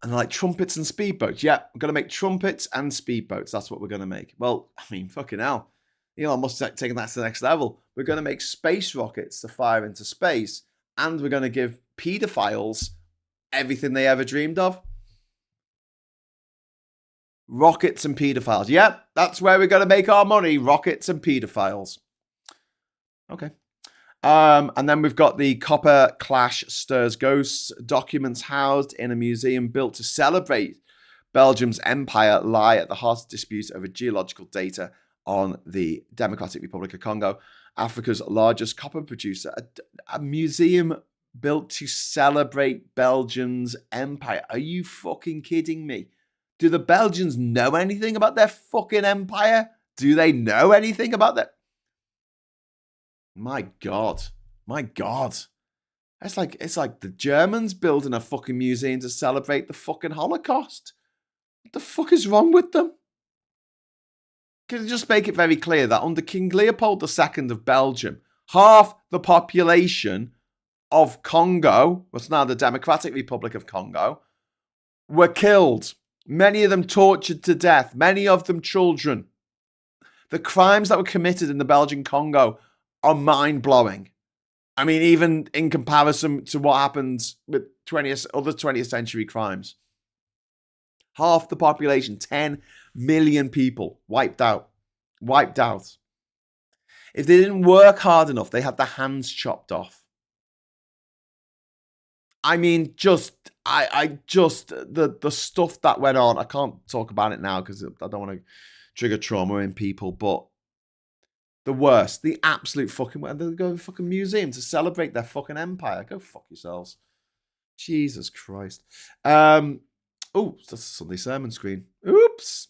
And they're like, "Trumpets and speedboats?" "Yeah, I'm going to make trumpets and speedboats. That's what we're going to make." Well, I mean, fucking hell. Elon Musk's taking that to the next level. We're going to make space rockets to fire into space, and we're going to give pedophiles everything they ever dreamed of. Rockets and pedophiles. Yep, that's where we're going to make our money. Rockets and pedophiles. Okay. And then we've got the Copper Clash Stirs Ghosts documents housed in a museum built to celebrate Belgium's empire lie at the heart of disputes over geological data on the Democratic Republic of Congo, Africa's largest copper producer. A museum built to celebrate Belgium's empire. Are you fucking kidding me? Do the Belgians know anything about their fucking empire? Do they know anything about that? My God. My God. It's like the Germans building a fucking museum to celebrate the fucking Holocaust. What the fuck is wrong with them? Can I just make it very clear that under King Leopold II of Belgium, half the population of Congo, what's now the Democratic Republic of Congo, were killed. Many of them tortured to death. Many of them children. The crimes that were committed in the Belgian Congo are mind-blowing. I mean, even in comparison to what happened with other 20th century crimes. Half the population, 10 million people, wiped out. Wiped out. If they didn't work hard enough, they had their hands chopped off. I mean, the stuff that went on, I can't talk about it now because I don't want to trigger trauma in people, but the worst, the absolute fucking worst. They go to a fucking museum to celebrate their fucking empire. Go fuck yourselves. Jesus Christ. Oh, that's a Sunday sermon screen. Oops.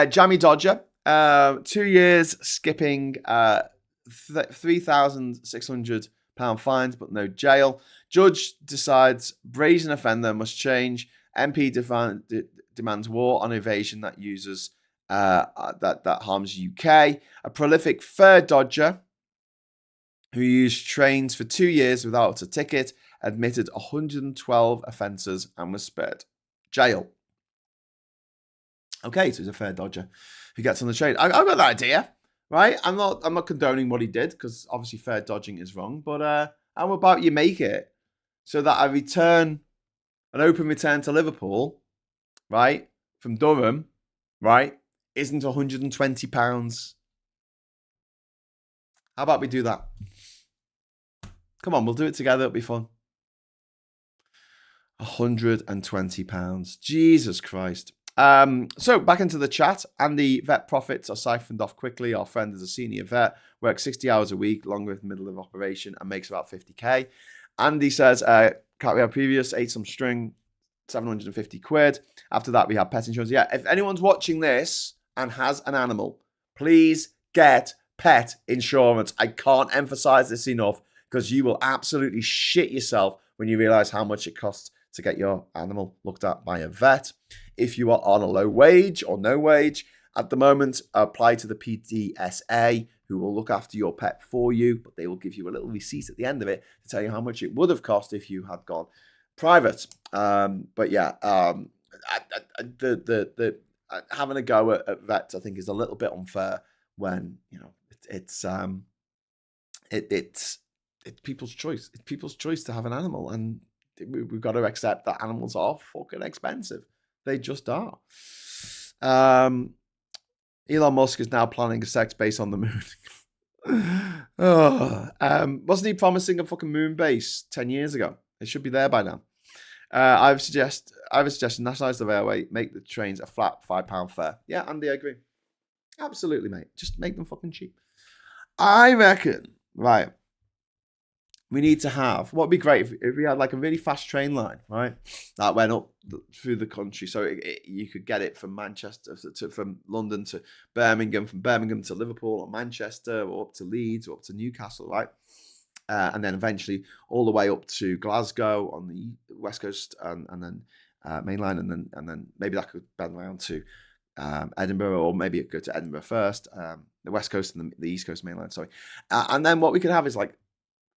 Jammy Dodger. 2 years skipping £3,600 fines, but no jail. Judge decides brazen offender must change. MP demands war on evasion that uses that harms UK. A prolific fare dodger who used trains for 2 years without a ticket admitted 112 offences and was spared jail. Okay, so he's a fare dodger who gets on the train. I've got that idea, right? I'm not condoning what he did because obviously fare dodging is wrong. But how about you make it so that an open return to Liverpool, right, from Durham, right, isn't £120? How about we do that? Come on, we'll do it together. It'll be fun. £120. Jesus Christ. So back into the chat. Andy, vet profits are siphoned off quickly. Our friend is a senior vet, works 60 hours a week, longer in the middle of operation, and makes about 50k. Andy says, can't we have previous? Ate some string, 750 quid. After that, we have pet insurance. Yeah, if anyone's watching this and has an animal, please get pet insurance. I can't emphasize this enough because you will absolutely shit yourself when you realize how much it costs to get your animal looked at by a vet. If you are on a low wage or no wage at the moment, apply to the PDSA, who will look after your pet for you, but they will give you a little receipt at the end of it to tell you how much it would have cost if you had gone private. But yeah, the having a go at vets, I think, is a little bit unfair when it's people's choice. It's people's choice to have an animal, and we've got to accept that animals are fucking expensive. They just are. Elon Musk is now planning a sex base on the moon. Wasn't he promising a fucking moon base 10 years ago? It should be there by now. I have a suggestion: nationalise the railway, make the trains a flat £5 fare. Yeah, Andy, I agree. Absolutely, mate. Just make them fucking cheap. I reckon, right, we need to have, what would be great if we had like a really fast train line, right, that went up through the country, so you could get it from Manchester from London to Birmingham, from Birmingham to Liverpool or Manchester, or up to Leeds or up to Newcastle, right, and then eventually all the way up to Glasgow on the west coast, and then mainline, and then maybe that could bend around to Edinburgh, or maybe it could go to Edinburgh first, the west coast and the east coast mainline, sorry, and then what we could have is like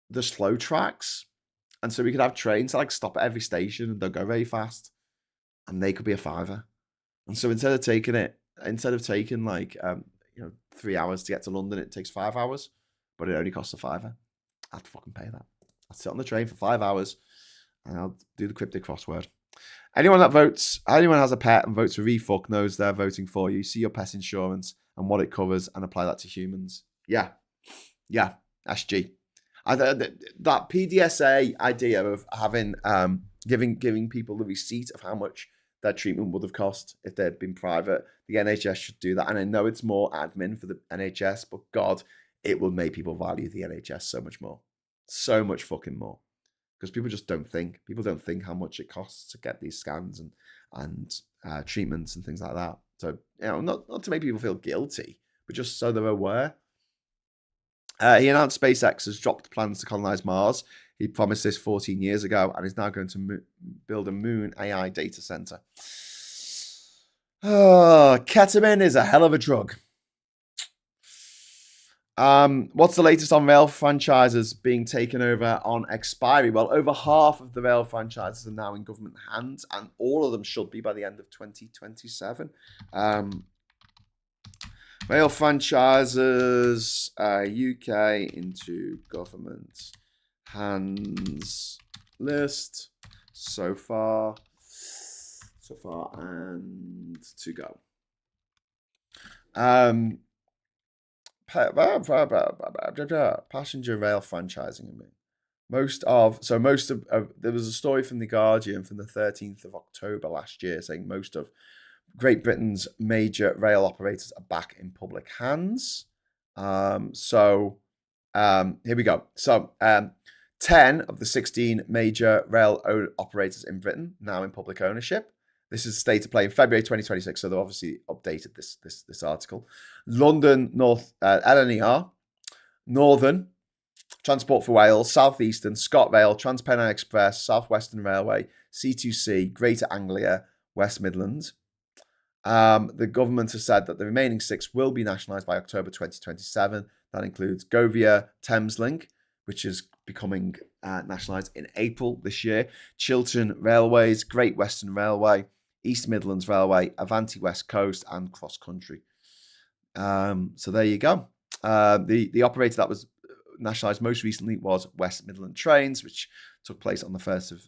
the slow tracks, and so we could have trains that like stop at every station and they'll go very fast, and they could be a £5. And so instead of taking like 3 hours to get to London, it takes 5 hours, but it only costs a £5. I'd fucking pay that. I'd sit on the train for 5 hours and I'll do the cryptic crossword. Anyone has a pet and votes for refuck knows they're voting for you. See your pet insurance and what it covers and apply that to humans. Yeah, SG. That PDSA idea of having giving people the receipt of how much their treatment would have cost if they'd been private. The NHS should do that, and I know it's more admin for the NHS, but God, it will make people value the NHS so much more, so much fucking more, because people just don't think. People don't think how much it costs to get these scans and treatments and things like that. So not to make people feel guilty, but just so they're aware. He announced SpaceX has dropped plans to colonize Mars. He promised this 14 years ago, and is now going to build a moon AI data center. Oh, ketamine is a hell of a drug. What's the latest on rail franchises being taken over on expiry? Well, over half of the rail franchises are now in government hands, and all of them should be by the end of 2027. Rail franchises, UK into government hands list so far, and to go. Passenger rail franchising. Most of there was a story from The Guardian from the 13th of October last year saying most of Great Britain's major rail operators are back in public hands. Here we go. So 10 of the 16 major rail operators in Britain now in public ownership. This is state of play in February 2026, so they've obviously updated this article. London North LNER, Northern, Transport for Wales, South Eastern, ScotRail, TransPennine Express, South Western Railway, C2C, Greater Anglia, West Midlands. The government has said that the remaining 6 will be nationalised by October 2027. That includes Govia Thameslink, which is becoming nationalised in April this year, Chiltern Railways, Great Western Railway, East Midlands Railway, Avanti West Coast, and Cross Country. So there you go. The operator that was nationalised most recently was West Midland Trains, which took place on the 1st of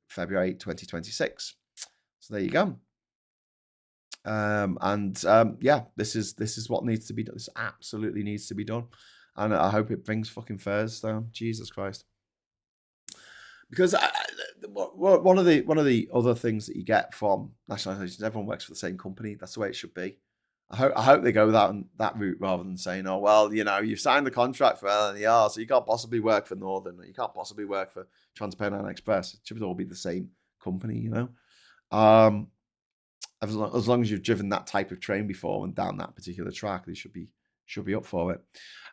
February 2026. So there you go. This is what needs to be done. This absolutely needs to be done, and I hope it brings fucking fares down. Jesus Christ! Because one of the other things that you get from nationalisations, everyone works for the same company. That's the way it should be. I hope they go that route rather than saying, oh well, you've signed the contract for LNER, so you can't possibly work for Northern, or you can't possibly work for TransPennine Express. It should all be the same company, As long as you've driven that type of train before and down that particular track, they should be up for it.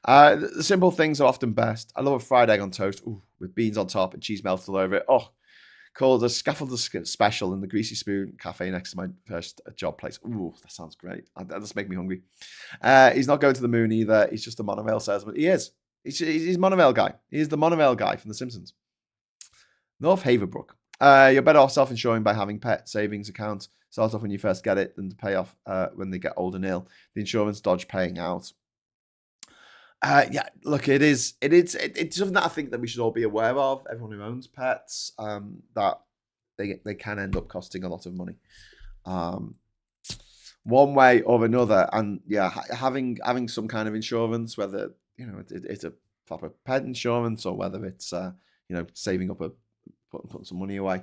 The simple things are often best. I love a fried egg on toast, with beans on top and cheese melted all over it. Oh, called a scaffold special in the Greasy Spoon Cafe next to my first job place. Ooh, that sounds great. That just makes me hungry. He's not going to the moon either. He's just a monorail salesman. He is. He's a monorail guy. He is the monorail guy from The Simpsons. North Haverbrook. You're better off self-insuring by having pet savings accounts. Start off when you first get it than to pay off when they get old and ill. The insurance dodge paying out. Yeah, look, it's something that I think that we should all be aware of. Everyone who owns pets, that they can end up costing a lot of money, one way or another. And yeah, having some kind of insurance, whether it's a proper pet insurance or whether it's saving up putting some money away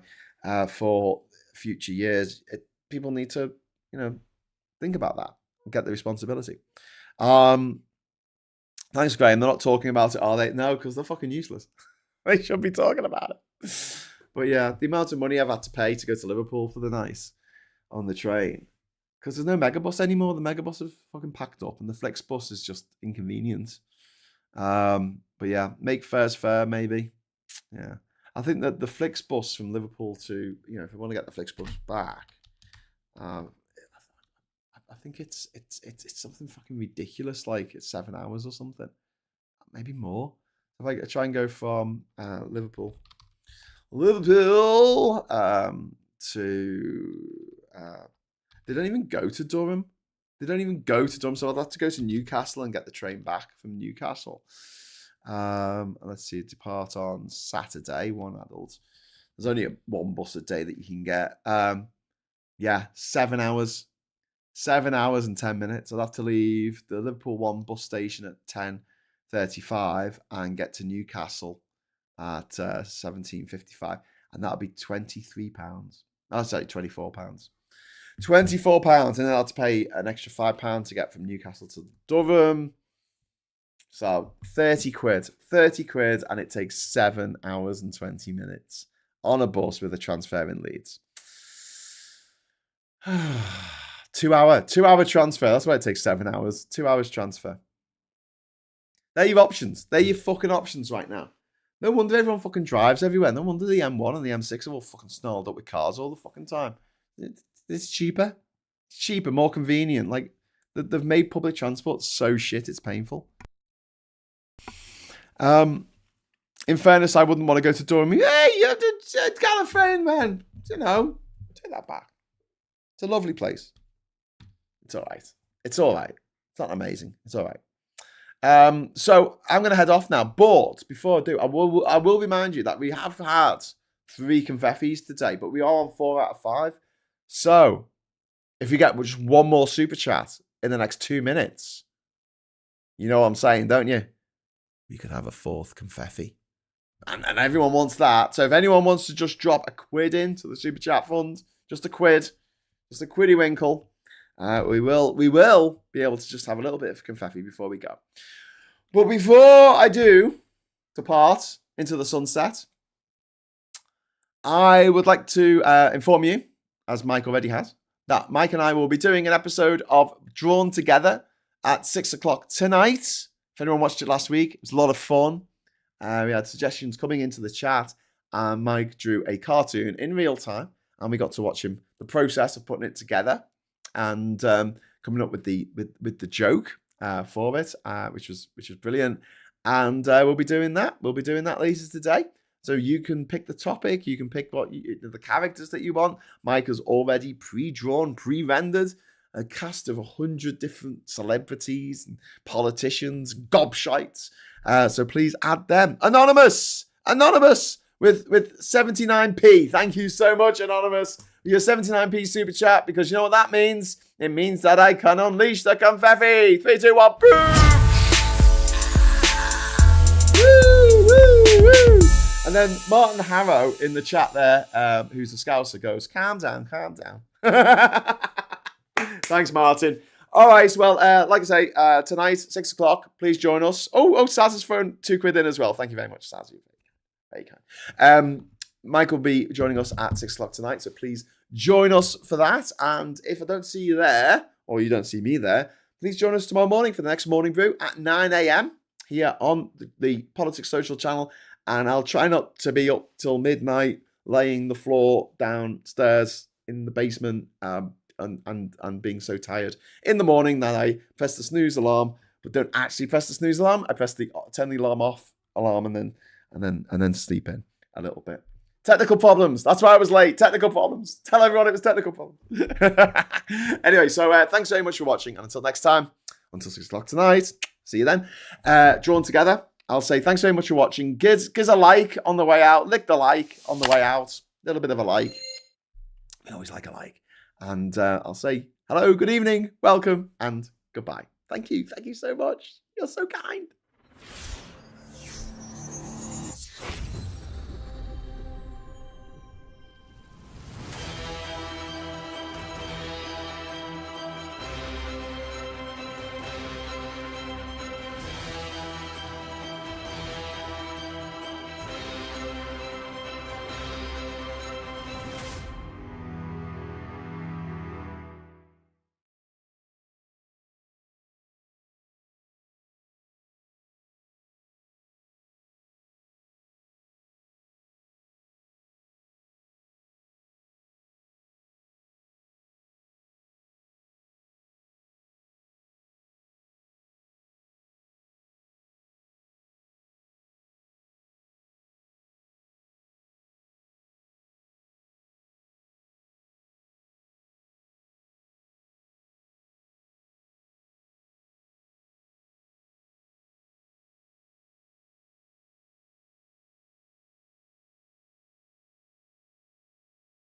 for future years, people need to think about that and get the responsibility. Thanks, Graham. They're not talking about it, are they? No, because they're fucking useless. They should be talking about it. But yeah, the amount of money I've had to pay to go to Liverpool for the night on the train, because there's no megabus anymore. The megabus have fucking packed up, and the Flixbus is just inconvenient. But yeah, make fares fair, maybe. Yeah, I think that the Flixbus from Liverpool to if we want to get the Flixbus back, I think it's something fucking ridiculous, like it's 7 hours or something, maybe more. If I try and go from Liverpool to they don't even go to Durham. So I'd have to go to Newcastle and get the train back from Newcastle. Let's see, depart on Saturday, one adult. There's only one bus a day that you can get. 7 hours. 7 hours and 10 minutes. I'll have to leave the Liverpool 1 bus station at 10:35 and get to Newcastle at 17:55, and that'll be £23. Oh, sorry, £24. £24, and then I'll have to pay an extra £5 to get from Newcastle to Durham. So 30 quid, and it takes 7 hours and 20 minutes on a bus with a transfer in Leeds. 2 hour transfer. That's why it takes 7 hours. 2 hours transfer. They're your options. They're your fucking options right now. No wonder everyone fucking drives everywhere. No wonder the M1 and the M6 are all fucking snarled up with cars all the fucking time. It's cheaper. It's cheaper, more convenient. Like, they've made public transport so shit, it's painful. In fairness, I wouldn't want to go to Durham. Hey, you have to Gallifreyan, man. Take that back. It's a lovely place. It's all right. It's not amazing. It's all right. So I'm going to head off now. But before I do, I will remind you that we have had 3 confeffis today, but we are on 4 out of 5. So if you get just one more super chat in the next 2 minutes, you know what I'm saying, don't you? You could have a 4th confeffi. And everyone wants that. So if anyone wants to just drop a quid into the super chat fund, just a quid, just a quiddy winkle, we will be able to just have a little bit of confetti before we go. But before I do depart into the sunset, I would like to inform you, as Mike already has, that Mike and I will be doing an episode of Drawn Together at 6 o'clock tonight. If anyone watched it last week, it was a lot of fun. We had suggestions coming into the chat, and Mike drew a cartoon in real time, and we got to watch the process of putting it together and coming up with the joke for it, which was brilliant. And we'll be doing that. We'll be doing that later today. So you can pick the topic. You can pick the characters that you want. Mike has already pre-drawn, pre-rendered a cast of 100 different celebrities and politicians, gobshites. So please add them. Anonymous with 79p. Thank you so much, Anonymous, for your 79p super chat, because you know what that means? It means that I can unleash the confetti. 3, 2, 1, boom! Woo, woo, woo. And then Martin Harrow in the chat there, who's a Scouser, goes, calm down. Thanks, Martin. All right, well, like I say, tonight, 6 o'clock, please join us. Oh, Saz has thrown 2 quid in as well. Thank you very much, Saz. Very kind. Mike will be joining us at 6 o'clock tonight, so please join us for that. And if I don't see you there, or you don't see me there, please join us tomorrow morning for the next Morning Brew at 9 a.m. here on the Politics Social channel. And I'll try not to be up till midnight, laying the floor downstairs in the basement, and being so tired in the morning that I press the snooze alarm, but don't actually press the snooze alarm. I press the turn the alarm off alarm and then sleep in a little bit. Technical problems. That's why I was late. Technical problems. Tell everyone it was technical problems. Anyway, so thanks very much for watching. And until next time, until 6 o'clock tonight, see you then. Drawn together, I'll say thanks very much for watching. Give a like on the way out. Lick the like on the way out. A little bit of a like. We always like a like. And I'll say hello, good evening, welcome, and goodbye. Thank you. Thank you so much. You're so kind.